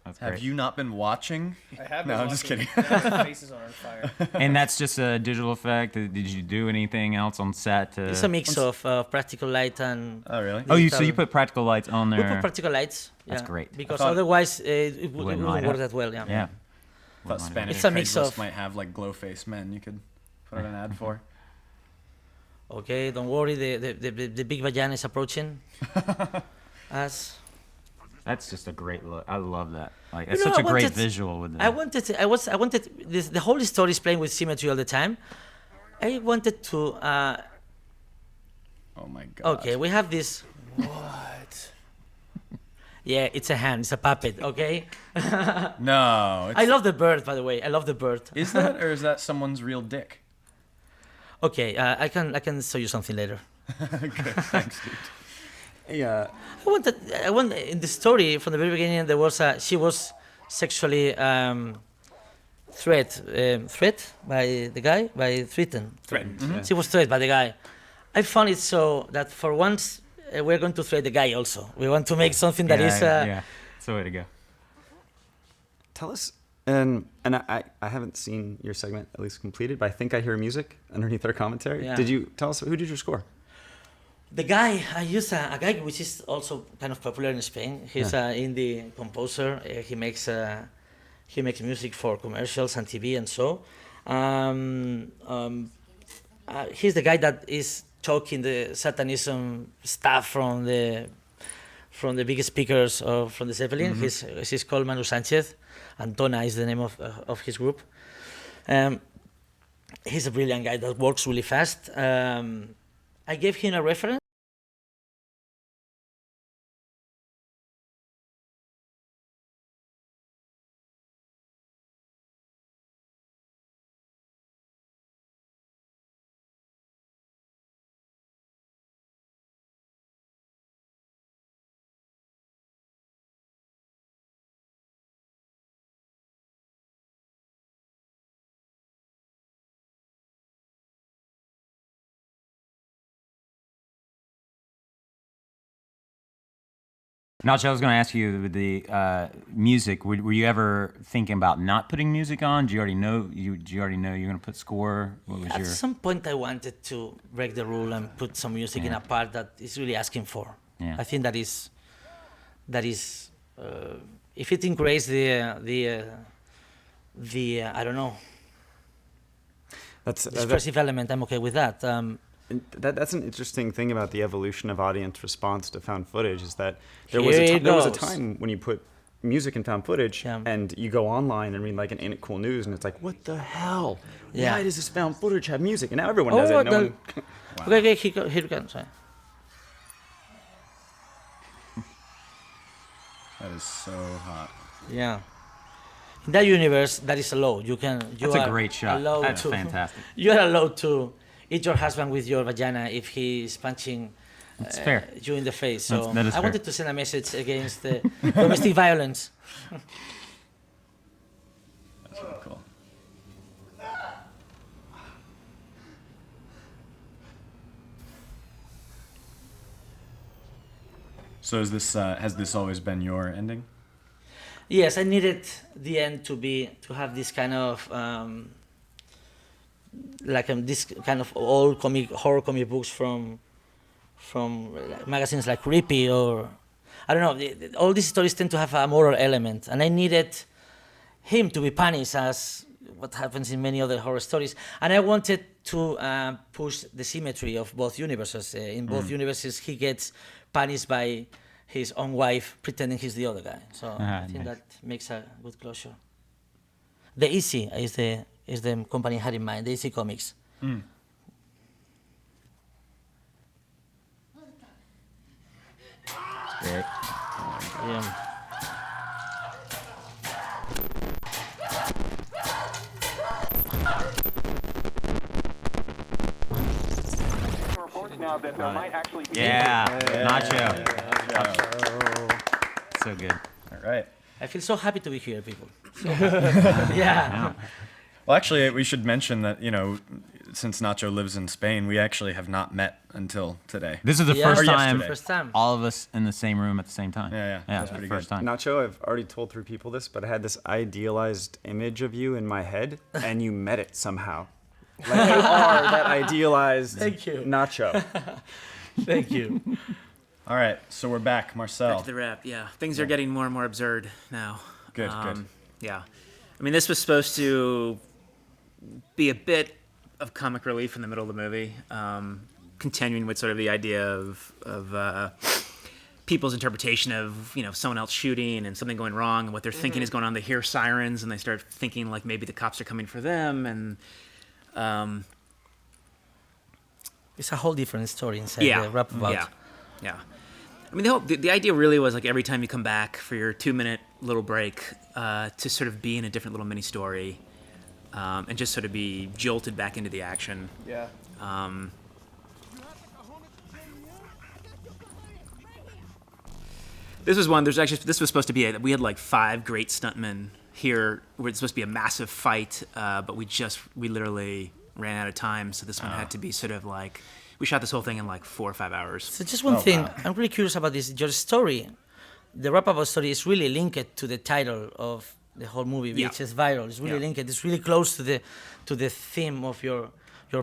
That's Have great. you not been watching? I have. No, been I'm just watching. kidding. Now faces are on fire. And that's just a digital effect. Did you do anything else on set to? It's a mix of practical light and Oh, really? Oh, you so digital. you put practical lights on we there. put practical lights. That's yeah, great. Because thought- otherwise it Wouldn't wouldn't light work up. that well. Yeah. Yeah. Thought Spanish It's a mix Craigslist of- might have like glow face men you could put an ad for. Okay, don't worry. The big vagina is approaching us. That's just a great look. I love that. Like You it's know, such I a great wanted- visual with I it. wanted this. The whole story is playing with symmetry all the time. I wanted to. Oh my god. Okay, we have this. What? Yeah, it's a hand. It's a puppet. Okay. No. It's, I love the bird, by the way. I love the bird. Is that or is that someone's real dick? Okay, I can show you something later. Good. Thanks, dude. Yeah. I want in the story from the very beginning there was she was sexually threat by the guy threatened. Threatened. Yeah. She was threatened by the guy. I found it so that for once we're going to threat the guy also. We want to make something that is yeah. It's the way to go. Tell us, and I haven't seen your segment at least completed, but I think I hear music underneath our commentary. Yeah. Did you tell us who did your score? the guy. I use a guy which is also kind of popular in Spain. He's an indie composer. He makes music for commercials and TV and so. He's the guy that is talking the Satanism stuff from the biggest speakers from the Zeppelin. He's called Manu Sanchez. Antona is the name of his group. He's a brilliant guy that works really fast. I gave him a reference. Nacho, I was going to ask you with the music. Were you ever thinking about not putting music on? Do you already know you're going to put score? What was At your? some point, I wanted to break the rule and put some music in a part that is really asking for. Yeah. I think that is, if it increases the I don't know, That's expressive element, I'm okay with that. that's an interesting thing about the evolution of audience response to found footage is that there Here was it there was a goes. time when you put music in found footage Yeah. and you go online and read like an Ain't It Cool News and it's like, what the hell? Yeah. Why does this found footage have music? And now everyone does it. No the- one, Okay, here you go. Sorry. That is so hot. Yeah. In that universe, that is allowed. You That's a are great shot. allowed That's to- fantastic. You are allowed to eat your husband with your vagina if he is punching That's fair. you in the face. So That is I fair. wanted to send a message against domestic violence. That's really cool. So is this has this always been your ending? Yes, I needed the end to have this kind of this kind of old horror comic books from magazines like Creepy or I don't know. All these stories tend to have a moral element, and I needed him to be punished as what happens in many other horror stories. And I wanted to push the symmetry of both universes. In both universes, he gets punished by his own wife pretending he's the other guy. So I think nice. that makes a good closure. The Easy is the company I had in mind, the Easy Comics. Great. Yeah. now that there might actually be. Yeah, Nacho. So good. All right. I feel so happy to be here, people. So happy. Yeah. Well, actually, we should mention that, since Nacho lives in Spain, we actually have not met until today. This is the Yeah. first Or time yesterday. First time. all of us in the same room at the same time. Yeah. That's the pretty first good. time. Nacho, I've already told 3 people this, but I had this idealized image of you in my head, and you met it somehow. Like you are that idealized Thank you. Nacho. Thank you. All right, so we're back. Marcel. Back to the rap, yeah. Things are getting more and more absurd now. Good, good. Yeah. I mean, this was supposed to be a bit of comic relief in the middle of the movie, continuing with sort of the idea of people's interpretation of, someone else shooting and something going wrong and what they're thinking is going on. They hear sirens and they start thinking like maybe the cops are coming for them, and It's a whole different story inside yeah, the rap about. yeah. I mean, the idea really was like every time you come back for your 2-minute little break, to sort of be in a different little mini story, and just sort of be jolted back into the action. Yeah. This was one. This was supposed to be we had like 5 great stuntmen here. Where it's supposed to be a massive fight, but we literally ran out of time. So this one had to be sort of like we shot this whole thing in like 4 or 5 hours. So just one thing, wow. I'm really curious about this. Your story, the rap about story, is really linked to the title of the whole movie, Yeah. which is viral. It's really Yeah. linked. It's really close to the theme of your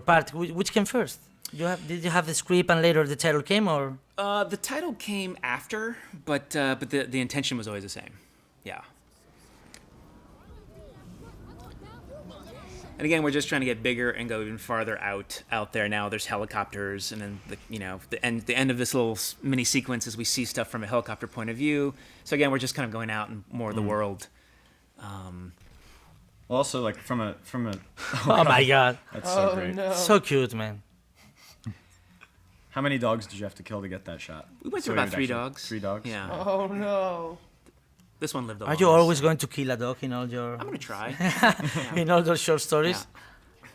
part. Which came first? Did you have the script and later the title came, or? The title came after, but the intention was always the same. Yeah. And again, we're just trying to get bigger and go even farther out there. Now there's helicopters, and then the end of this little mini sequence is we see stuff from a helicopter point of view. So again, we're just kind of going out in more of the world. Well, also, like, from a Oh my God, that's so Oh great. no. so cute, man. How many dogs did you have to kill to get that shot? We went So through about you'd 3 actually- dogs. 3 dogs? Yeah. Oh no. This one lived the Are you longest. always going to kill a dog in all your I'm gonna try. in all those short stories? Yeah.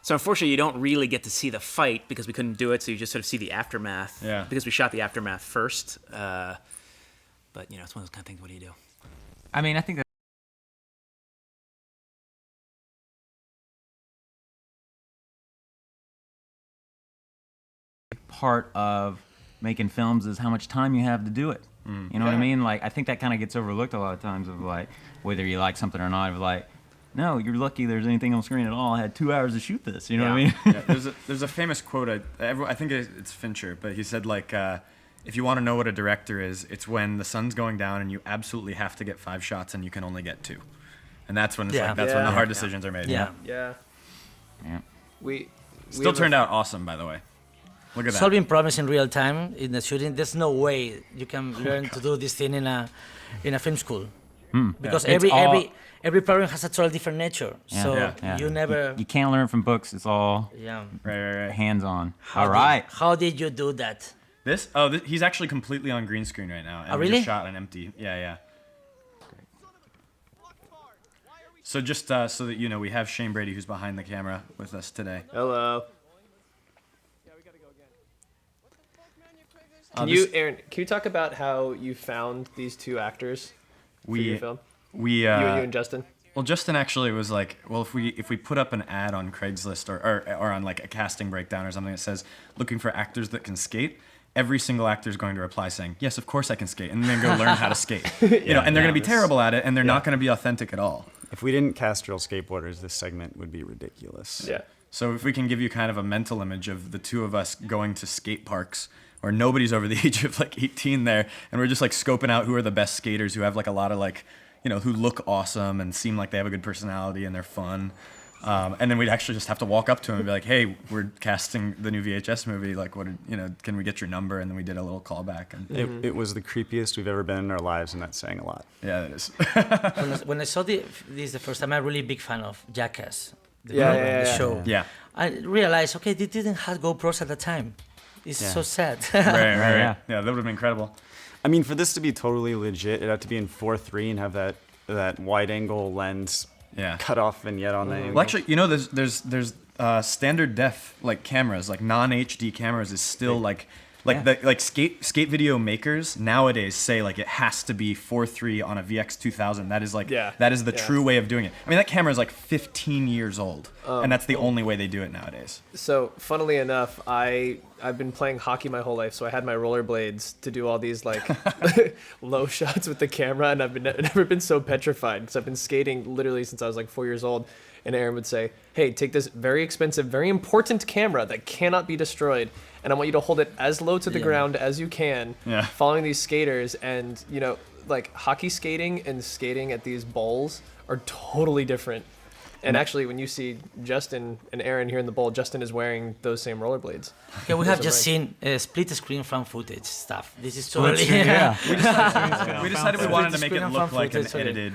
So unfortunately, you don't really get to see the fight because we couldn't do it. So you just sort of see the aftermath. Yeah. Because we shot the aftermath first. But it's one of those kind of things. What do you do? I mean, I think that part of making films is how much time you have to do it. You know what I Yeah. mean? Like, I think that kind of gets overlooked a lot of times of like whether you like something or not. Of like, no, you're lucky there's anything on screen at all. I had 2 hours to shoot this. You know what I mean? Yeah, there's a famous quote. I think it's Fincher, but he said like, if you want to know what a director is, it's when the sun's going down and you absolutely have to get 5 shots and you can only get 2, and that's when it's Yeah. like that's when the Yeah. hard decisions are made. Yeah. Yeah. Yeah. We Still turned out awesome, by the way. Look at that. Solving problems in real time in the shooting. There's no way you can learn to do this thing in a film school, because It's every all- every problem has a totally different nature. Yeah. So Yeah. you never. You can't learn from books. It's all Yeah. Right. hands-on. All right. How did you do that? This? He's actually completely on green screen right now. And Oh, we really? just shot an empty. Yeah. So just so that you know, we have Shane Brady, who's behind the camera, with us today. Hello. Can This- Aaron? Can you talk about how you found these 2 actors for your film? We You and Justin. Well, Justin actually was like, well, if we put up an ad on Craigslist or on like a casting breakdown or something that says looking for actors that can skate, every single actor is going to reply saying, yes, of course I can skate, and then go learn how to skate. And they're going to be terrible at it, and they're not going to be authentic at all. If we didn't cast real skateboarders, this segment would be ridiculous. Yeah. So if we can give you kind of a mental image of the 2 of us going to skate parks where nobody's over the age of like 18 there, and we're just like scoping out who are the best skaters who have like a lot of like, who look awesome and seem like they have a good personality and they're fun. And then we'd actually just have to walk up to him and be like, hey, we're casting the new VHS movie. Like, can we get your number? And then we did a little callback. And It was the creepiest we've ever been in our lives, and that's saying a lot. yeah, it is. When I saw this the first time, I'm a really big fan of Jackass, the Yeah, program, yeah, the yeah. show. Yeah. I realized, okay, they didn't have GoPros at the time. It's Yeah. so sad. Right. Yeah. Yeah, that would have been incredible. I mean, for this to be totally legit, it'd have to be in 4:3 and have that wide angle lens Yeah. cut off vignette on the angle. Well, actually, there's standard def like cameras, like non HD cameras, is still like Yeah. the skate video makers nowadays say like it has to be 4:3 on a VX 2000. That is like that is the true way of doing it. I mean, that camera is like 15 years old, and that's the only way they do it nowadays. So, funnily enough, I've been playing hockey my whole life, so I had my rollerblades to do all these like low shots with the camera, and I've never been so petrified because I've been skating literally since I was like 4 years old. And Aaron would say, "Hey, take this very expensive, very important camera that cannot be destroyed, and I want you to hold it as low to the ground as you can, following these skaters." And you know, like hockey skating and skating at these bowls are totally different. And actually, when you see Justin and Aaron here in the bowl, Justin is wearing those same rollerblades. Okay, we have Those are just right. seen split screen fan footage stuff. This is totally We decided we wanted to make it Split look screen like an footage, okay. edited.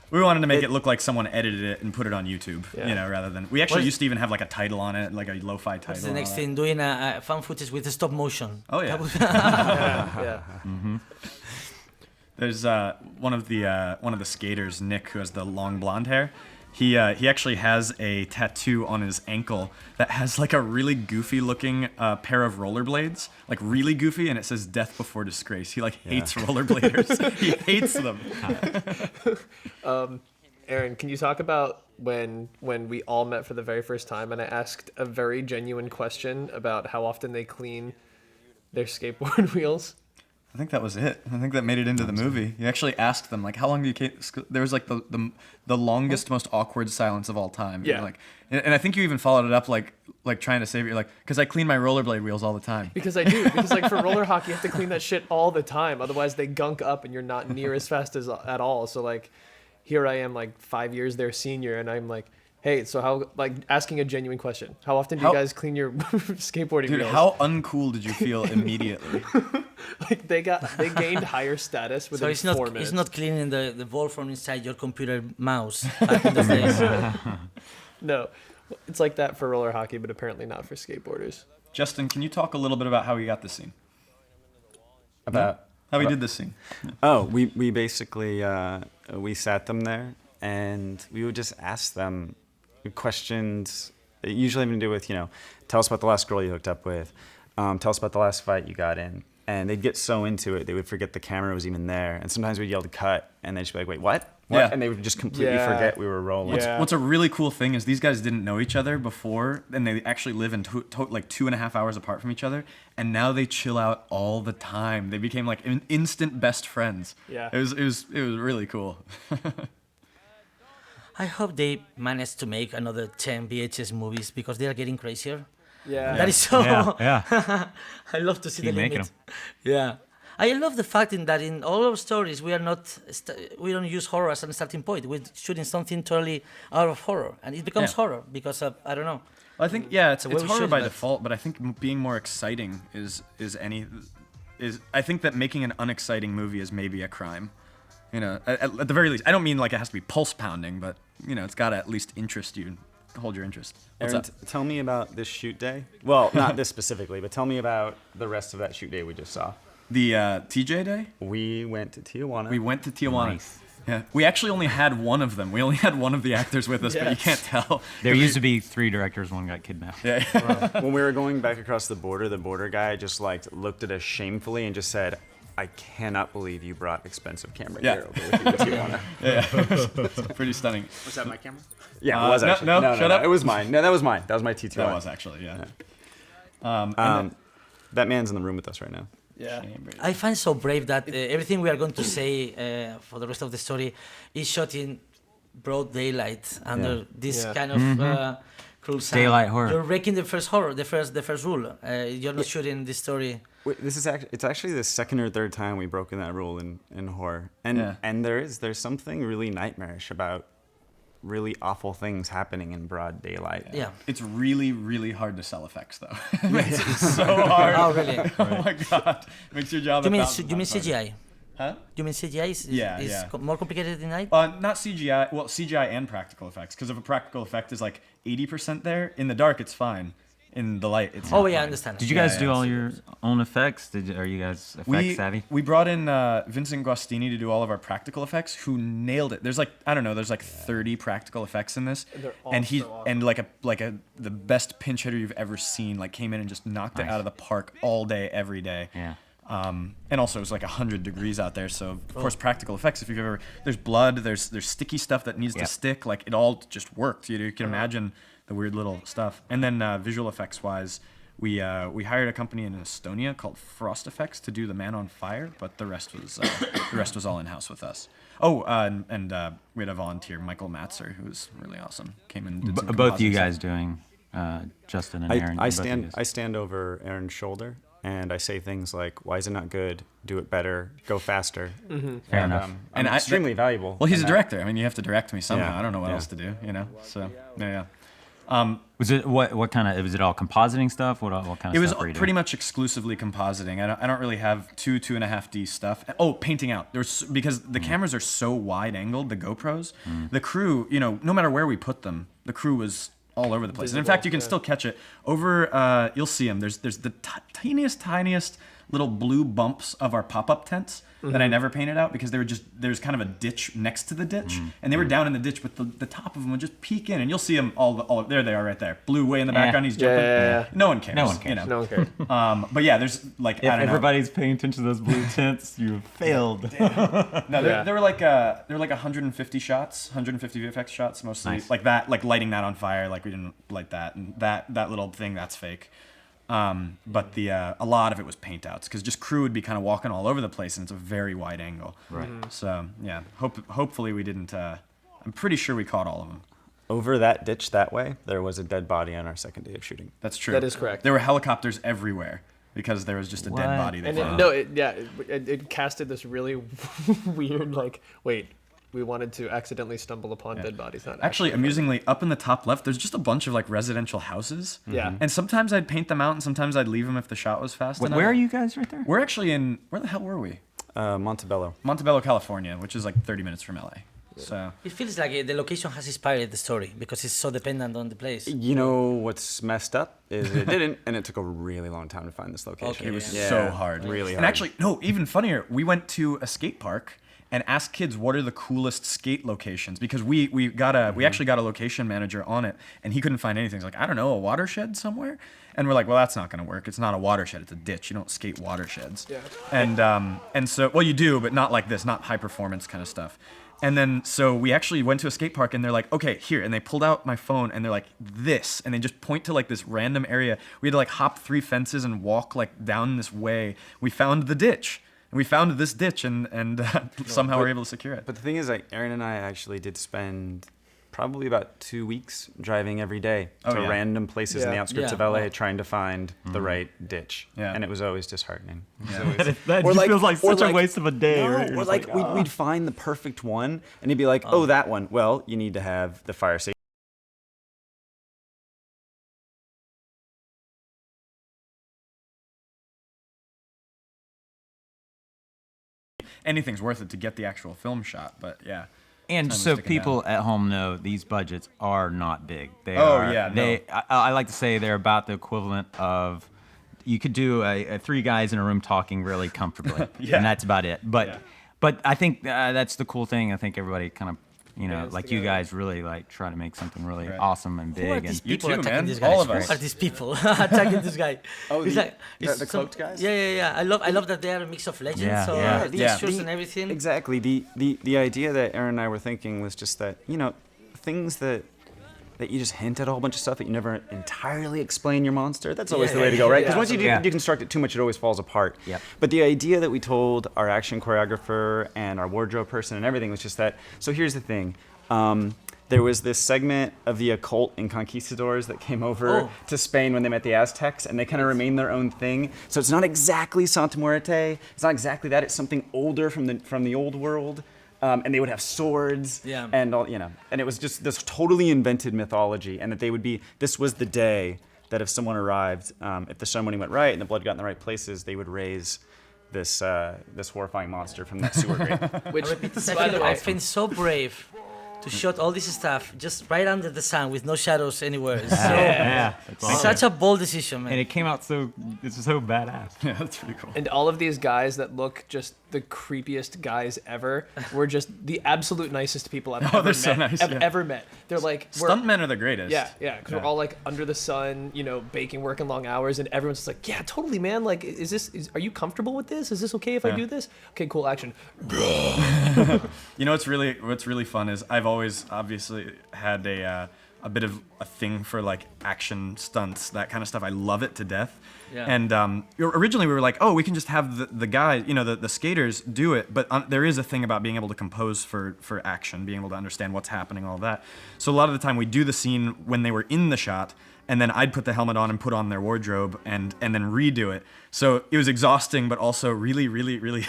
We wanted to make it look like someone edited it and put it on YouTube, Yeah. you know, rather than we actually What is- used to even have like a title on it, like a lo-fi title. What's the and next all thing? Doing a fan footage with stop motion. Oh, yeah. That would- Yeah. that. There's one of the skaters, Nick, who has the long blonde hair. He actually has a tattoo on his ankle that has like a really goofy looking pair of rollerblades, like really goofy, and it says "Death Before Disgrace." He like hates rollerbladers. He hates them. Aaron, can you talk about when we all met for the very first time and I asked a very genuine question about how often they clean their skateboard wheels? I think that was it. I think that made it into the movie. You actually asked them like, "How long do you?" There was like the longest, most awkward silence of all time. Yeah. You're like, and I think you even followed it up like trying to save it. You're like, "Because I clean my rollerblade wheels all the time." Because I do. Because like for roller hockey, you have to clean that shit all the time. Otherwise, they gunk up and you're not near as fast as at all. So like, here I am, like 5 years their senior, and I'm like, hey, so how, like, asking a genuine question. How often do you How- guys clean your skateboarding Dude, wheels? how uncool did you feel immediately? Like they gained higher status So within it's not 4 minutes. it's not cleaning the ball from inside your computer mouse back in those days. No, it's like that for roller hockey, but apparently not for skateboarders. Justin, can you talk a little bit about how we got this scene? About How we did this scene? Oh, we basically we sat them there and we would just ask them questions. Usually having to do with, you know, tell us about the last girl you hooked up with, tell us about the last fight you got in, and they'd get so into it they would forget the camera was even there, and sometimes we'd yell to cut, and they'd just be like, wait, what? Yeah. And they would just completely Yeah. forget we were rolling. Yeah. What's a really cool thing is these guys didn't know each other before, and they actually live in like 2.5 hours apart from each other, and now they chill out all the time. They became like instant best friends. Yeah. It was really cool. I hope they manage to make another 10 VHS movies because they are getting crazier. Yeah. That is so. Yeah. I love to see Keep the making limit. Yeah. I love the fact that in all our stories we are not we don't use horror as a starting point. We're shooting something totally out of horror, and it becomes Yeah. horror because of, I don't know. I think it's The way we horror should, by but- default, but I think being more exciting is I think that making an unexciting movie is maybe a crime. You know, at the very least, I don't mean like it has to be pulse pounding, but you know, it's got to at least interest you, hold your interest. What's Aaron, up? tell me about this shoot day. Well, not this specifically, but tell me about the rest of that shoot day we just saw. The TJ day? We went to Tijuana. We went to Tijuana. Nice. Yeah, we actually only had one of them. We only had one of the actors with us, but you Yes. can't tell. There used to be 3 directors, one got kidnapped. Yeah. When we were going back across the border guy just like looked at us shamefully and just said, I cannot believe you brought expensive camera Yeah. gear over with you to Tijuana. It's pretty stunning. Was that my camera? Yeah, it was no, actually. no, shut up. It was mine. No, that was mine. That was my T2. That was actually, yeah. That man's in the room with us right now. Yeah. I find so brave that everything we are going to say for the rest of the story is shot in broad daylight under this Yeah. kind of cruel sun. Daylight horror. You're breaking the first horror, the first rule. You're not shooting this story. Wait, it's actually the second or third time we've broken that rule in horror. And Yeah. and there's something really nightmarish about really awful things happening in broad daylight. Yeah. It's really, really hard to sell effects, though. It's so hard. Oh, really? Oh my god, makes your job. You mean 1,000 times harder. CGI? Huh? You mean CGI is Yeah. more complicated than night? Not CGI. Well, CGI and practical effects. Because if a practical effect is like 80% there, in the dark it's fine. in the light. It's Oh not yeah, I fine. understand. Did you Yeah, guys do yeah, all super your own effects? Are you guys effects savvy? We brought in Vincent Guastini to do all of our practical effects, who nailed it. There's like, I don't know, there's like 30 practical effects in this, And they're all and he so awesome. and like a the best pinch hitter you've ever seen. Like came in and just knocked it Nice. out of the park all day, every day. Yeah. And also it was like 100 degrees out there, so of course practical effects. If you've ever, there's blood, there's sticky stuff that needs Yep. to stick. Like it all just worked. You can imagine the weird little stuff. And then visual effects wise, we hired a company in Estonia called Frost Effects to do the Man on Fire, but the rest was all in house with us. Oh, and we had a volunteer, Michael Matzer, who was really awesome. Came in and did some Both you composite guys stuff. doing Justin and Aaron. I both of you guys. stand over Aaron's shoulder and I say things like, "Why is it not good? Do it better. Go faster." Fair enough. I'm And extremely valuable. Well, he's in a that. director. I mean, you have to direct me somehow. Yeah, I don't know what yeah. else to do, you know. So yeah. Was it what kind of? Was it all compositing stuff? What kind of It was stuff were you pretty doing? much exclusively compositing. I don't really have 2.5D stuff. Oh, painting out. There's because the cameras are so wide angled, the GoPros. The crew, no matter where we put them, the crew was all over the place. And in Visible, fact, you can yeah. still catch it over. You'll see them. There's the tiniest little blue bumps of our pop-up tents that I never painted out because there's kind of a ditch next to the ditch, and they were down in the ditch, but the top of them would just peek in, and you'll see them all there they are right there, blue way in the background. He's jumping. Yeah. No one cares. No one cares. No one cared. But yeah, there's like If I don't know. everybody's paying attention to those blue tints, you failed. No, Yeah. there were like 150 shots, 150 VFX shots, mostly Nice. like that, like lighting that on fire. Like we didn't light that, and that little thing that's fake. But a lot of it was paint outs because just crew would be kind of walking all over the place, and it's a very wide angle. Right. So yeah, hopefully we didn't. I'm pretty sure we caught all of them. Over that ditch that way, there was a dead body on our second day of shooting. That's true. That is correct. There were helicopters everywhere because there was just a dead What? body. They And found. it casted this really weird like, wait, we wanted to accidentally stumble upon dead bodies, not Actually, amusingly, up in the top left, there's just a bunch of like residential houses. Yeah. And sometimes I'd paint them out, and sometimes I'd leave them if the shot was fast enough. Where are you guys right there? We're actually in. Where the hell were we? Montebello. Montebello, California, which is like 30 minutes from LA. So It feels like the location has inspired the story because it's so dependent on the place. You know what's messed up is it didn't, and it took a really long time to find this location. Okay, it was yeah. so hard. Really And hard. actually, no, even funnier, we went to a skate park and asked kids what are the coolest skate locations because we actually got a location manager on it and he couldn't find anything. He's like, I don't know, a watershed somewhere? And we're like, well, that's not going to work. It's not a watershed. It's a ditch. You don't skate watersheds. Yeah. And so, well, you do, but not like this, not high performance kind of stuff. And then, so we actually went to a skate park and they're like, okay, here. And they pulled out my phone and they're like, this. And they just point to like this random area. We had to like hop 3 fences and walk like down this way. We found the ditch. And we found this ditch and somehow were able to secure it. But the thing is, like, Aaron and I actually did spend probably about 2 weeks driving every day Oh, to yeah. random places in the Yeah. outskirts Yeah. of LA Oh. trying to find the right ditch. Yeah. And it was always disheartening. That Or just like- feels like or such a like- waste of a day. No, right? You're or just like, we'd find the perfect one, and he'd be like, "Oh, that one. Well, you need to have the fire safety." Anything's worth it to get the actual film shot, but yeah. And Time is so ticking people at home know these budgets are not big. They Oh, are, yeah, no. They, I like to say they're about the equivalent of, you could do a 3 guys in a room talking really comfortably, Yeah. and that's about it. But, Yeah. but I think that's the cool thing. I think everybody kind of, Bands like you together. guys really like try to make something really Right. awesome and Who are big. these And You people too, attacking man. this guy? All of Who us. are these people attacking this guy? Oh, It's the it's the some- cloaked guys? Yeah. I love that they are a mix of legends. Yeah, So yeah. the Yeah. textures and everything. Exactly. The idea that Aaron and I were thinking was just that, things that you just hint at a whole bunch of stuff that you never entirely explain your monster. That's always the way to go, right? Because yeah. once you Yeah. deconstruct it too much, it always falls apart. Yep. But the idea that we told our action choreographer and our wardrobe person and everything was just that. So here's the thing. There was this segment of the occult in Conquistadors that came over Oh. to Spain when they met the Aztecs, and they kind of remained their own thing. So it's not exactly Santa Muerte. It's not exactly that. It's something older from the old world. And they would have swords Yeah. and all, and it was just this totally invented mythology, and that this was the day that if someone arrived, if the ceremony went right and the blood got in the right places, they would raise this horrifying monster from that sewer grate. Which, I by the way, feel so brave to shoot all this stuff just right under the sun with no shadows anywhere. It's Yeah, that's awesome. such a bold decision, man. And it came out it's so badass. Yeah, that's pretty cool. And all of these guys that look just the creepiest guys ever were just the absolute nicest people I've ever they're met. so nice, yeah. Ever met. They're like we're- Stuntmen are the greatest. Yeah, yeah, because we're all like under the sun, you know, baking, working long hours, and everyone's just like, yeah, totally, man. Like, are you comfortable with this? Is this okay if I do this? Okay, cool, action. You know what's really fun is I've always obviously had a bit of a thing for like action stunts, that kind of stuff. I love it to death. Yeah. And originally we were like, oh, we can just have the guys, you know, the skaters do it. But there is a thing about being able to compose for action, being able to understand what's happening, all that. So a lot of the time we do the scene when they were in the shot, and then I'd put the helmet on and put on their wardrobe and then redo it. So it was exhausting, but also really, really, really,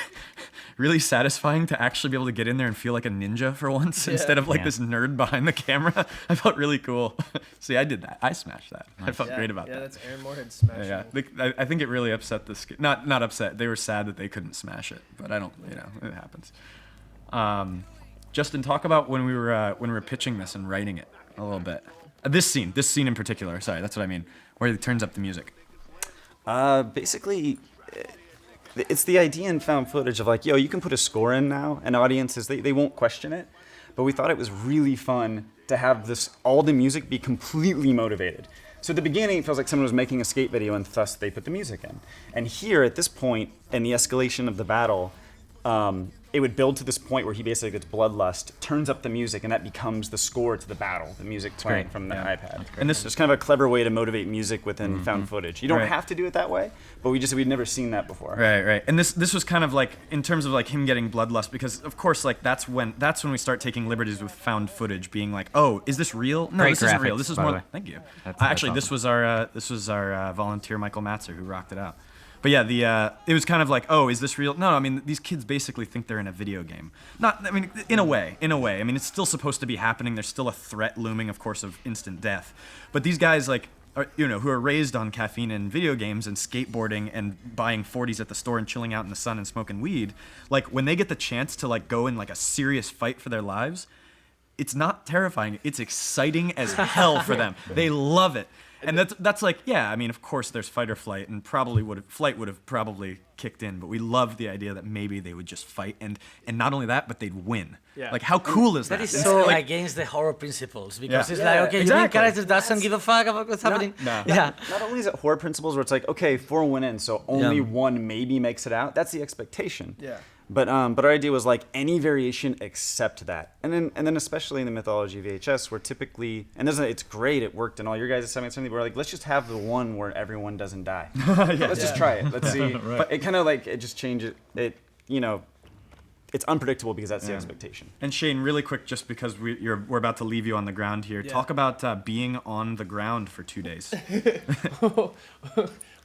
really satisfying to actually be able to get in there and feel like a ninja for once instead of like this nerd behind the camera. I felt really cool. See, I did that. I smashed that. I felt great about Yeah, that. that's Aaron Moorhead smashing. Yeah, I think it really upset not upset. They were sad that they couldn't smash it, but I don't. You know, it happens. Justin, talk about when we were pitching this and writing it a little bit. This scene in particular. Sorry, that's what I mean. Where he turns up the music. Basically, it's the idea in found footage of like, yo, you can put a score in now, and audiences, they won't question it. But we thought it was really fun to have all the music be completely motivated. So at the beginning, it feels like someone was making a skate video, and thus they put the music in. And here, at this point, in the escalation of the battle, it would build to this point where he basically gets bloodlust, turns up the music, and that becomes the score to the battle, the music playing great. from the iPad. And this It's kind of a clever way to motivate music within found footage. You don't Right. have to do it that way, but we'd never seen that before. Right. And this was kind of like in terms of like him getting bloodlust, because of course like that's when we start taking liberties with found footage, being like, oh, is this real? No, Great this isn't real. graphics, This is by the more. way. Thank you. That's Actually, awesome. this was our volunteer Michael Matzer who rocked it out. But yeah, it was kind of like, oh, is this real? No, I mean, these kids basically think they're in a video game. In a way. I mean, it's still supposed to be happening. There's still a threat looming, of course, of instant death. But these guys, like, who are raised on caffeine and video games and skateboarding and buying 40s at the store and chilling out in the sun and smoking weed, like, when they get the chance to, like, go in, like, a serious fight for their lives, it's not terrifying. It's exciting as hell for them. They love it. And that's like, yeah, I mean, of course there's fight or flight, and flight would have probably kicked in, but we love the idea that maybe they would just fight, and not only that, but they'd win. Yeah. Like, how cool is that? That is It's so like, against the horror principles, because Yeah. it's Yeah, like, okay, your main exactly. character doesn't give a fuck about what's happening. No. Yeah. Not only is it horror principles where it's like, okay, 4 went in, so only Yeah. one maybe makes it out. That's the expectation. Yeah. But our idea was like any variation except that, and then especially in the mythology of VHS, where typically, and it's great, it worked in all your guys' segments. We're like, let's just have the one where everyone doesn't die. Let's just try it. Let's see. But it kind of like it just changes it. You know, it's unpredictable because that's the expectation. And Shane, really quick, just because we're about to leave you on the ground here, talk about being on the ground for 2 days.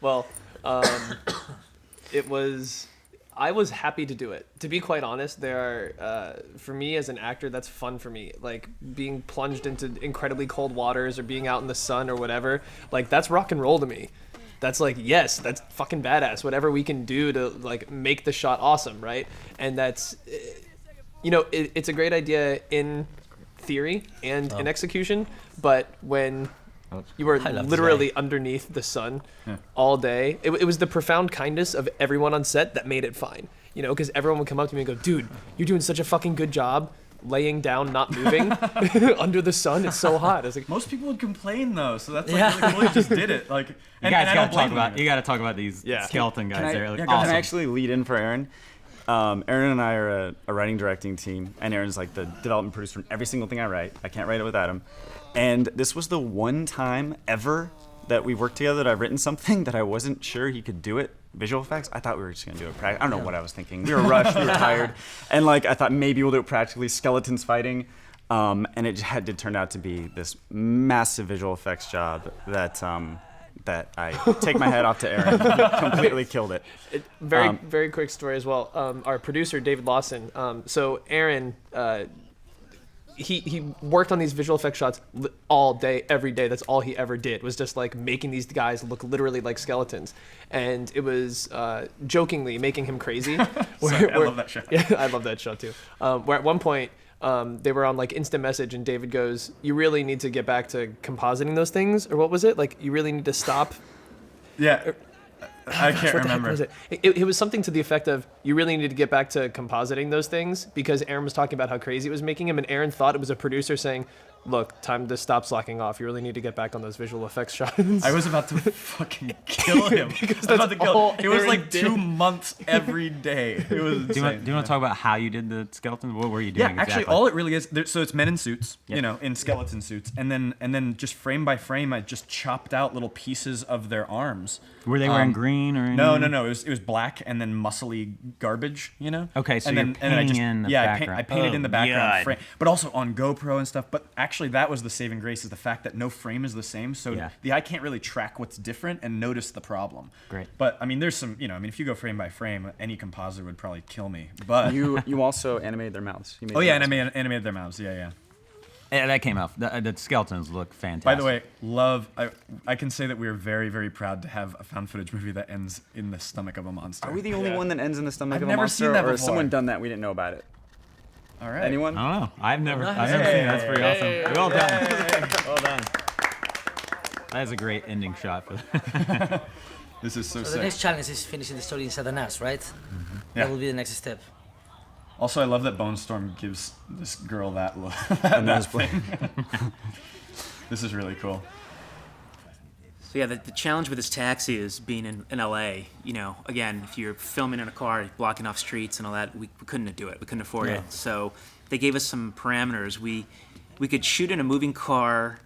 Well, I was happy to do it. To be quite honest, for me as an actor, that's fun for me. Like being plunged into incredibly cold waters or being out in the sun or whatever, like that's rock and roll to me. That's like, yes, that's fucking badass. Whatever we can do to like make the shot awesome, right? And that's, it's a great idea in theory and in execution, but when you were I love literally underneath the sun all day. It was the profound kindness of everyone on set that made it fine. You know, because everyone would come up to me and go, dude, you're doing such a fucking good job laying down, not moving under the sun. It's so hot. I was like, Most people would complain though, so that's like Yeah. really cool. You just did it. Like, You and guys I gotta don't talk blame about. you. You gotta talk about these Yeah. skeleton guys. Can I, They're like, can awesome. I actually lead in for Aaron? Aaron and I are a writing directing team, and Aaron's like the development producer on every single thing I write. I can't write it without him. And this was the one time ever that we worked together that I've written something that I wasn't sure he could do it. Visual effects. I thought we were just gonna do it. I don't know what I was thinking. We were rushed. We were tired, and like I thought maybe we'll do it practically. Skeletons fighting, and it did turn out to be this massive visual effects job that I take my hat off to Aaron. He completely killed it. very quick story as well. Our producer, David Lawson. So Aaron, he worked on these visual effects shots all day, every day. That's all he ever did, was just like making these guys look literally like skeletons. And it was jokingly making him crazy. Sorry, I love that shot. Yeah, I love that shot too. Where at one point, they were on like instant message, and David goes, "You really need to get back to compositing those things," or what was it? Like, you really need to stop. Yeah. I can't What the heck remember. was it? It was something to the effect of, "You really need to get back to compositing those things," because Aaron was talking about how crazy it was making him, and Aaron thought it was a producer saying, "Look, time to stop slacking off. You really need to get back on those visual effects shots." I was about to fucking kill him. I was about to kill all him. It was Aaron like did. 2 months every day. It was insane. Do you want to talk about how you did the skeletons? What were you doing Yeah, exactly? actually, all it really is. So it's men in suits, Yep. you know, in skeleton suits, and then just frame by frame, I just chopped out little pieces of their arms. Were they wearing green or No, anything? no, no. It was black and then muscly garbage, you know. Okay, so and you're I painting just, in the yeah, background. I painted Oh, in the background God. frame, but also on GoPro and stuff. But actually, that was the saving grace, is the fact that no frame is the same, so Yeah. the eye can't really track what's different and notice the problem. Great. But I mean, there's some, you know, I mean, if you go frame by frame, any compositor would probably kill me. But You also animated their mouths. You made oh their yeah, mouths. animated their mouths. Yeah, yeah. Yeah, that came out. The skeletons look fantastic. By the way, I can say that we are very, very proud to have a found footage movie that ends in the stomach of a monster. Are we the only one that ends in the stomach I've of a never monster, seen that or has before. someone done that we didn't know about it? All right. Anyone? I don't know. I've never Nice. seen Hey. it. That's pretty awesome. Well done. Well done. That is a great ending shot for that. This is so So the sick. next challenge is finishing the story inside an ass, right? Yeah. That will be the next step. Also, I love that Bone Storm gives this girl that look. This is really cool. So yeah, the challenge with this taxi is being in LA. You know, again, if you're filming in a car, blocking off streets and all that, we couldn't do it. We couldn't afford it. So they gave us some parameters. We could shoot in a moving car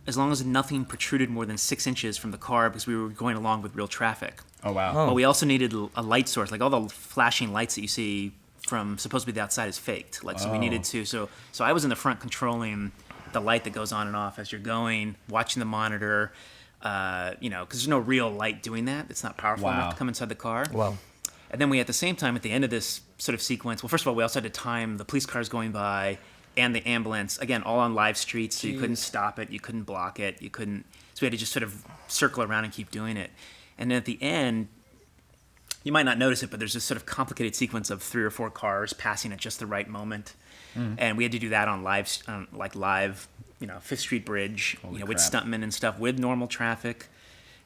as long as nothing protruded more than 6 inches from the car, because we were going along with real traffic. Oh wow. But we also needed a light source. Like all the flashing lights that you see from supposed to be the outside is faked. Like, so we needed to. So I was in the front controlling the light that goes on and off as you're going, watching the monitor. You know, because there's no real light doing that. It's not powerful Wow. enough to come inside the car. Wow. And then we, at the same time, at the end of this sort of sequence, well, first of all, we also had to time the police cars going by and the ambulance, again, all on live streets, so you couldn't stop it, you couldn't block it, you couldn't, so we had to just sort of circle around and keep doing it. And then at the end, you might not notice it, but there's this sort of complicated sequence of 3 or 4 cars passing at just the right moment. And we had to do that on live, you know, Fifth Street Bridge, you know, with crap. stuntmen and stuff, with normal traffic.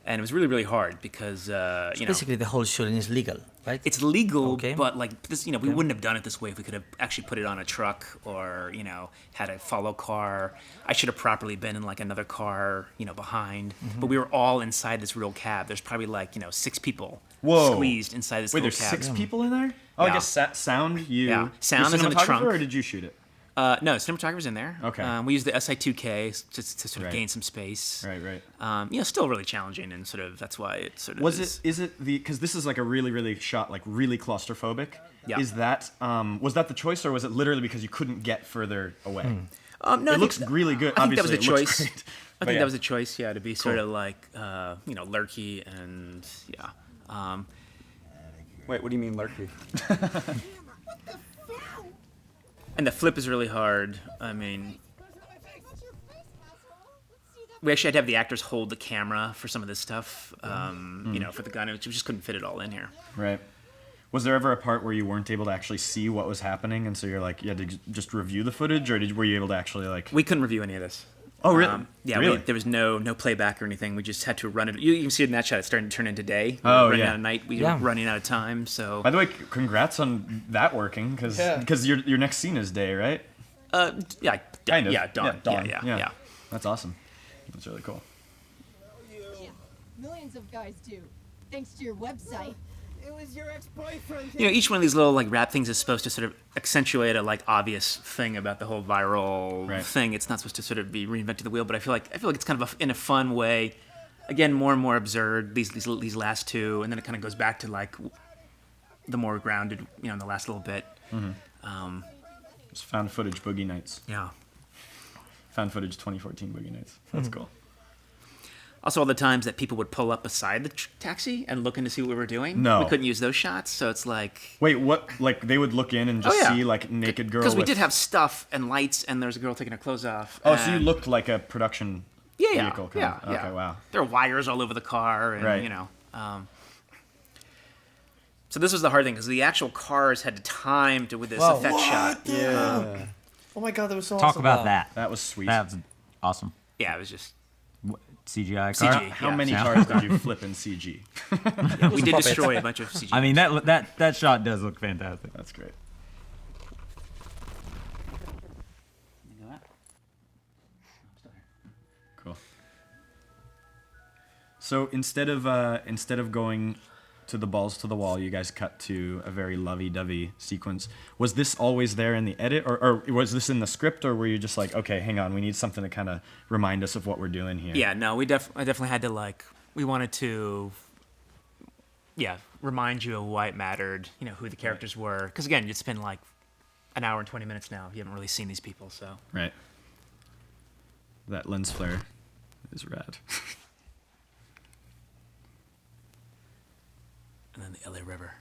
And it was really, really hard because, you know, Basically, the whole shooting is legal, right? it's legal, Okay. but like this, you know, we wouldn't have done it this way if we could have actually put it on a truck or, you know, had a follow car. I should have properly been in like another car, you know, behind. But we were all inside this real cab. There's probably like, you know, 6 people Whoa. squeezed inside this Wait, little there's cab. 6 people in there? Oh, I Yeah. guess sound. You. Yeah. Sound Your is in the cinematographer, trunk. Or did you shoot it? No, cinematographer's in there. Okay. We used the SI2K just to sort of Right. gain some space. Right, right. You know, still really challenging, and sort of that's why it sort of Was is. it? Is it the? Because this is like a really, really shot, like really claustrophobic. Yeah. Is that? Was that the choice, or was it literally because you couldn't get further away? No, It I think looks that- really good. I think that was a Obviously, it looks choice. great. I But think yeah. that was a choice, yeah, to be sort Cool. of like, you know, lurky and yeah. Wait, what do you mean lurky? And the flip is really hard. I mean, we actually had to have the actors hold the camera for some of this stuff, you know, for the gun. We just couldn't fit it all in here. Right. Was there ever a part where you weren't able to actually see what was happening, and so you're like, you had to just review the footage, or were you able to actually like? We couldn't review any of this. Oh, really? Yeah, Really? there was no playback or anything. We just had to run it. You can see it in that shot. It's starting to turn into day. We Oh, were running yeah. out of night. We Yeah. were running out of time. So By the way, congrats on that working, because Yeah. your next scene is day, right? yeah, Kind of. yeah, dawn. dawn. Yeah. That's awesome. That's really cool. Yeah, millions of guys do, thanks to your website. It was your ex-boyfriend. You know, each one of these little like rap things is supposed to sort of accentuate a like obvious thing about the whole viral Right. thing. It's not supposed to sort of be reinventing the wheel, but I feel like it's kind of in a fun way. Again, more and more absurd these last 2, and then it kind of goes back to like the more grounded, you know, in the last little bit. It's found footage Boogie Nights. Yeah. Found footage 2014 Boogie Nights. That's cool. Also, all the times that people would pull up beside the taxi and looking to see what we were doing. No. We couldn't use those shots, so it's like. Wait, what? Like they would look in and just Oh, yeah. see like naked girl. Because we with- did have stuff and lights, and there was a girl taking her clothes off. Oh, so you and- looked like a production yeah, vehicle. Kind yeah, of. yeah. Okay, wow. There are wires all over the car, and Right. you know. So this was the hard thing because the actual cars had to time to with this Wow. effect shot. Yeah. Oh my god, that was so Talk awesome. about Wow. that. That was sweet. That's awesome. Yeah, it was just CGI CG. car. How yeah. many Yeah. cars did you flip in CG? we did puppets. destroy a bunch of CG. I mean, that shot does look fantastic. That's great. Cool. So instead of going to the balls to the wall, you guys cut to a very lovey-dovey sequence. Was this always there in the edit, or was this in the script, or were you just like, okay, hang on, we need something to kind of remind us of what we're doing here? Yeah, no, I definitely had to we wanted to, remind you of why it mattered, who the characters were. Because again, it's been like an hour and 20 minutes now. You haven't really seen these people, so. Right. That lens flare is rad. And then the LA River.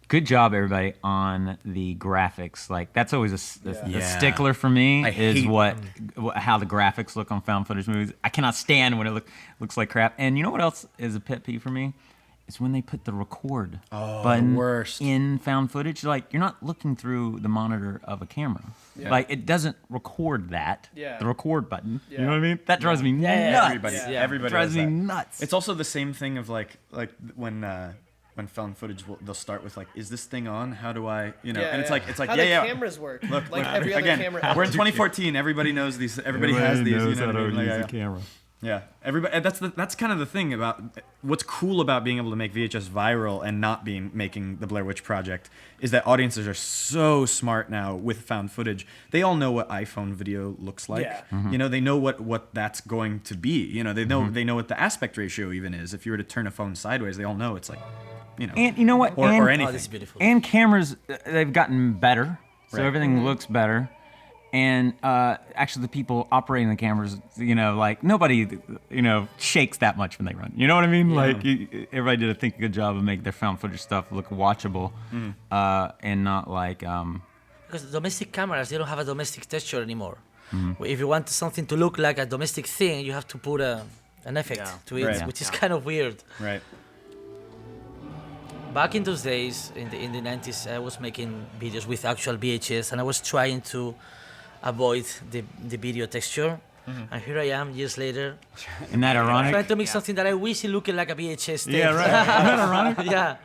Good job, everybody, on the graphics. Like that's always a Yeah. stickler for me. I Is hate- how the graphics look on found footage movies. I cannot stand when it looks like crap. And you know what else is a pet peeve for me? It's when they put the record button worst. in found footage. Like you're not looking through the monitor of a camera. Like it doesn't record that. Yeah. The record button. You know Yeah. what I mean? That drives me nuts. Everybody, Yeah. everybody drives does me that. nuts. It's also the same thing of like when found footage they'll start with like, is this thing on? How do I, and it's like how the cameras work. Look, like look, every other again, camera. we're in 2014. Everybody knows these. Everybody has these. You know what I mean? Like, yeah. camera. Yeah, everybody. That's kind of the thing about what's cool about being able to make VHS viral and not making the Blair Witch Project is that audiences are so smart now with found footage. They all know what iPhone video looks like. Yeah. They know what that's going to be. They know what the aspect ratio even is. If you were to turn a phone sideways, they all know it's like, And you know what? or and, anything. Oh, this is beautiful. And cameras, they've gotten better, so Right. everything looks better. And actually, the people operating the cameras, like nobody, shakes that much when they run. You know what I mean? Like everybody did, I think, a good job of making their found footage stuff look watchable, and not like. Because domestic cameras, they don't have a domestic texture anymore. If you want something to look like a domestic thing, you have to put an effect to it, Right. which is kind of weird. Right. Back in those days, in the 90s, I was making videos with actual VHS, and I was trying to avoid the video texture. And here I am, years later, Isn't that ironic? trying to make something that I wish it looked like a VHS tape. Yeah, right. Isn't that ironic? Yeah.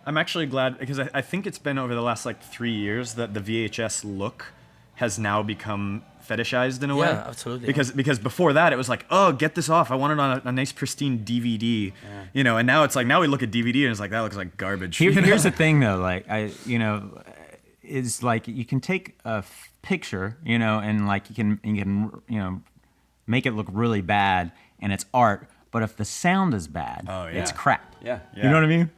I'm actually glad because I think it's been over the last 3 years that the VHS look has now become fetishized in a way. Yeah, absolutely. Because before that it was like, oh, get this off. I want it on a nice pristine DVD. And now it's like now we look at DVD and it's like that looks like garbage. Here's the thing, though. Like is like you can take a picture, and like you can make it look really bad, and it's art. But if the sound is bad, it's crap. Yeah. You know what I mean?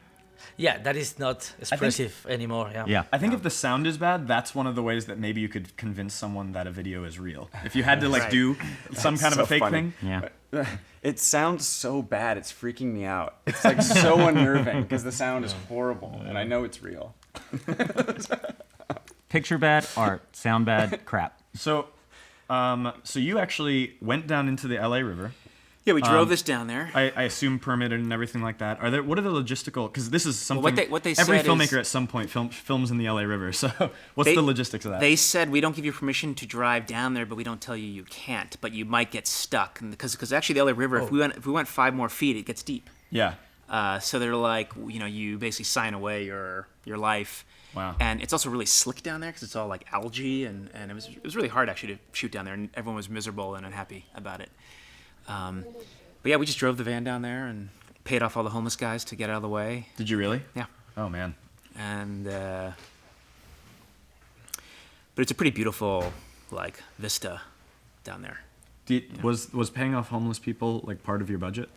Yeah, that is not expressive anymore. Yeah. Yeah. I think if the sound is bad, that's one of the ways that maybe you could convince someone that a video is real. If you had to Right. do some kind of so a fake funny. thing. Yeah. It sounds so bad. It's freaking me out. It's like so unnerving because the sound is horrible, and I know it's real. Picture bad, art. Sound bad, crap. So you actually went down into the LA River. Yeah, we drove this down there. I assume permitted and everything like that. What are the logistical? Because this is something what they every said filmmaker is- at some point films in the LA River. So what's They- the logistics of that? They said we don't give you permission to drive down there, but we don't tell you you can't. But you might get stuck because actually the LA River, if we went 5 more feet, it gets deep. yeah. So they're like, you basically sign away your life. Wow. And it's also really slick down there because it's all like algae, and it was really hard actually to shoot down there, and everyone was miserable and unhappy about it. But yeah, we just drove the van down there and paid off all the homeless guys to get out of the way. Did you really? Yeah. Oh man. And but it's a pretty beautiful vista down there. Was paying off homeless people part of your budget?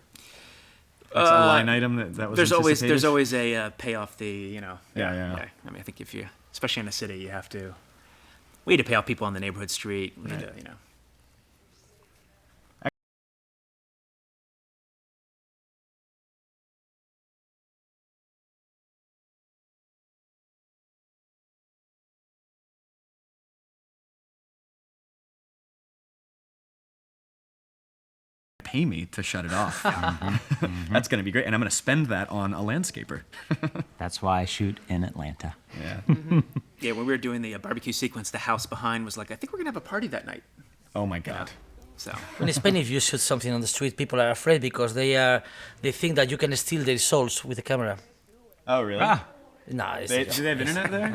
It's a line item that was. There's anticipated? always a payoff the Yeah. I mean, I think if you, especially in a city, you have to. We had to pay off people on the neighborhood street. We had to, pay me to shut it off. That's going to be great. And I'm going to spend that on a landscaper. That's why I shoot in Atlanta. Yeah. Yeah, when we were doing the barbecue sequence, the house behind was like, I think we're gonna have a party that night. Oh my God. So In Spain, if you shoot something on the street, people are afraid because they think that you can steal their souls with the camera. Oh, really? No, it's Do they have internet there?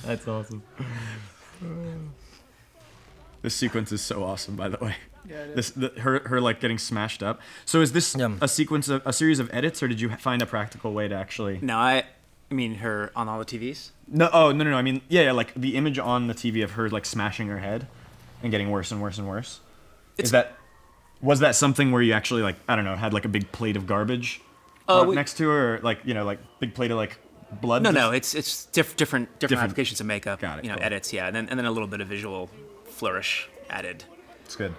That's awesome. This sequence is so awesome, by the way. Yeah, it is. Her like getting smashed up. So is this Yeah. a series of edits, or did you find a practical way to actually? no, I mean her on all the TVs. No. Oh no. I mean, yeah, like the image on the TV of her like smashing her head and getting worse and worse and worse. Was that something where you actually like, I don't know, had like a big plate of garbage next to her, or like, you know, like big plate of like blood? No, it's different applications of makeup. Got it, You know, cool. edits, yeah, and then a little bit of visual flourish added. It's good.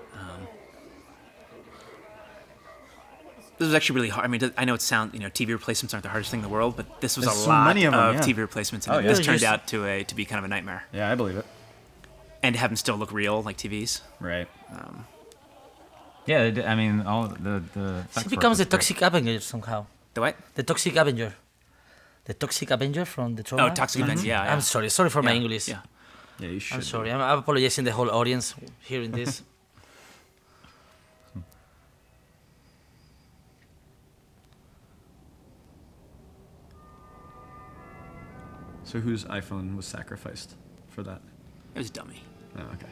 This was actually really hard. I mean, I know TV replacements aren't the hardest thing in the world, but this was There's a so lot many of them, yeah. TV replacements, and Oh, yeah. this Yeah, turned just- out to be kind of a nightmare. Yeah, I believe it. And to have them still look real like TVs. Right. Yeah, I mean, all the She becomes the Toxic Avenger somehow. The what? The Toxic Avenger. The Toxic Avenger from the trauma. Oh, Toxic Avenger, yeah. I'm sorry for my English. Yeah. Yeah, you should. I'm sorry. I'm apologizing the whole audience hearing this. So whose iPhone was sacrificed for that? It was dummy. Oh, okay.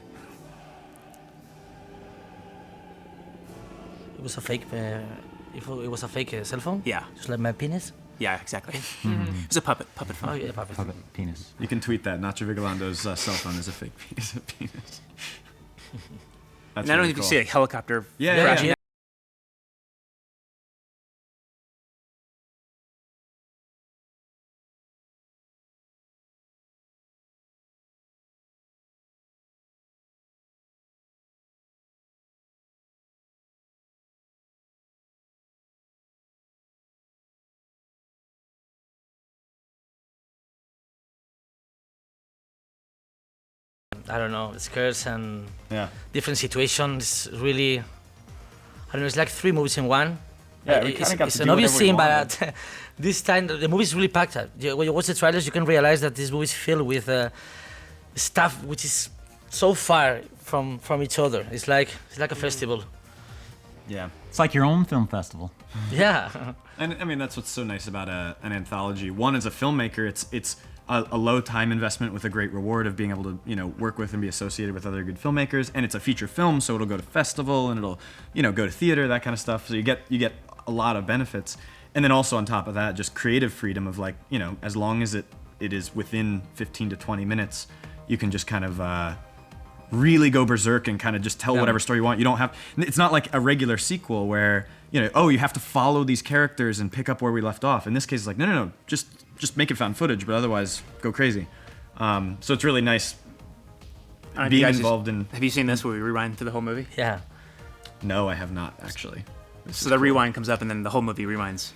It was a fake. It was a fake cell phone. Yeah. Just like my penis. Yeah, exactly. It was a puppet phone. Oh yeah, perfect. puppet penis. You can tweet that. Nacho Vigalando's cell phone is a fake piece of penis. That's And I don't really know if you cool. see a helicopter. Yeah, crashing. yeah. I don't know, scares and Yeah. different situations. Really, I don't know. It's like 3 movies in one. Yeah, we kinda got it's to an do obvious whatever we scene, but this time the movie is really packed. When you watch the trailers, you can realize that this movie is filled with stuff which is so far from each other. It's like a festival. Yeah. It's like your own film festival. Yeah. And I mean, that's what's so nice about an anthology. One, as a filmmaker, it's a low time investment with a great reward of being able to, you know, work with and be associated with other good filmmakers. And it's a feature film, so it'll go to festival and it'll, you know, go to theater, that kind of stuff. So you get a lot of benefits. And then also on top of that, just creative freedom of like, you know, as long as it is within 15 to 20 minutes, you can just kind of really go berserk and kind of just tell whatever story you want. You don't have, it's not like a regular sequel where, you know, oh, you have to follow these characters and pick up where we left off. In this case, it's like, no, just make it found footage, but otherwise go crazy. So it's really nice being involved in. Have you seen this where we rewind through the whole movie? Yeah. No, I have not actually. So the rewind comes up and then the whole movie rewinds.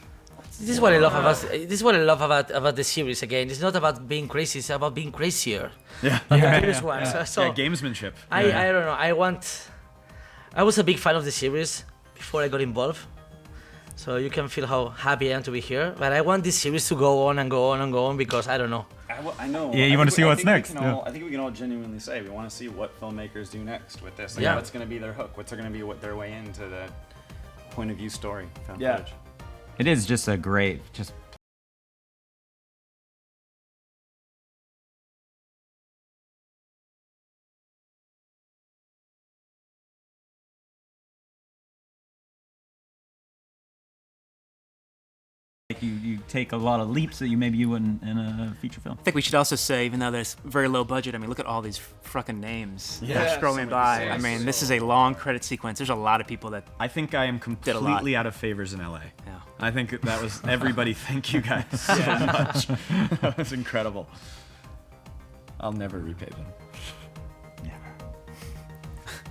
This is what I love about. This is what I love about the series. Again, it's not about being crazy. It's about being crazier. Yeah. Than the previous one. So Yeah, gamesmanship. I don't know. I was a big fan of the series before I got involved. So you can feel how happy I am to be here. But I want this series to go on and go on and go on because I don't know. I know. Yeah, you wanna see what's next, yeah. I think we can all genuinely say we want to see what filmmakers do next with this. Like, Yeah. what's going to be their hook? What's going to be their way into the point of view story? Found Yeah. footage. It is just a great, just like you take a lot of leaps that you wouldn't in a feature film. I think we should also say, even though there's very low budget, I mean, look at all these fucking names that Yeah, are scrolling so by. many I mean, names. this is a long credit sequence. There's a lot of people that. I think I am a lot. completely out of favors in LA. Yeah. I think that was everybody. Thank you guys so much. That was incredible. I'll never repay them.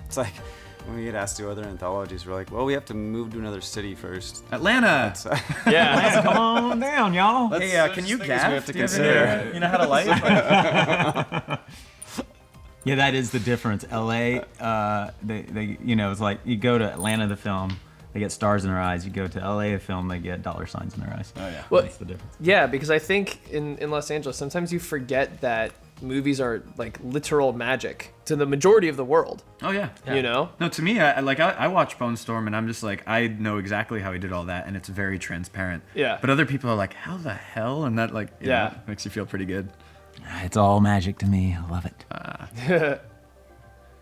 It's like when we get asked to do other anthologies, we're like, well, we have to move to another city first. Atlanta. Yeah, come on down, y'all. Hey, There's can just you things gaff? we have to Do you consider. You know how to light? Yeah, that is the difference. LA, they you know, it's like you go to Atlanta the film, they get stars in their eyes. You go to LA a film, they get dollar signs in their eyes. Oh yeah. Well, That's the difference. yeah, because I think in Los Angeles, sometimes you forget that movies are like literal magic to the majority of the world. Oh yeah. You know? No, to me, I watch Bone Storm and I'm just like, I know exactly how he did all that, and it's very transparent. Yeah. But other people are like, how the hell? And that like, you Yeah. know, makes you feel pretty good. It's all magic to me. I love it.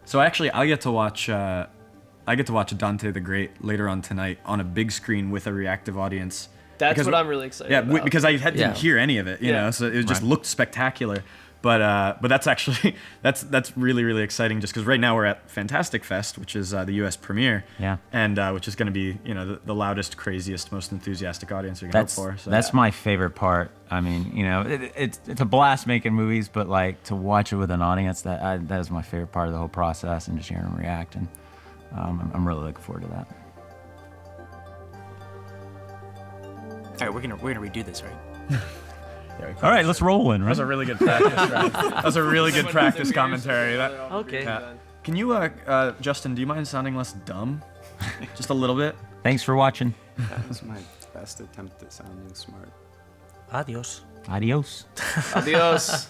So actually, I get to watch Dante the Great later on tonight on a big screen with a reactive audience. That's Because- what I'm really excited Yeah, about. because I didn't Yeah. hear any of it, you Yeah. know, so it just looked spectacular. But that's actually that's really really exciting, just because right now we're at Fantastic Fest, which is the U.S. premiere, Yeah. and which is going to be, you know, the loudest, craziest, most enthusiastic audience we can hope That's for. So, that's my favorite part. I mean, you know, it's a blast making movies, but like to watch it with an audience, that is my favorite part of the whole process, and just hearing them react. And I'm really looking forward to that. All right, we're gonna redo this, right? All right, let's roll in. That was a really good practice. Right? That was a really good practice commentary. Okay. Can you, Justin? Do you mind sounding less dumb, just a little bit? Thanks for watching. That was my best attempt at sounding smart. Adios. Adios. Adios.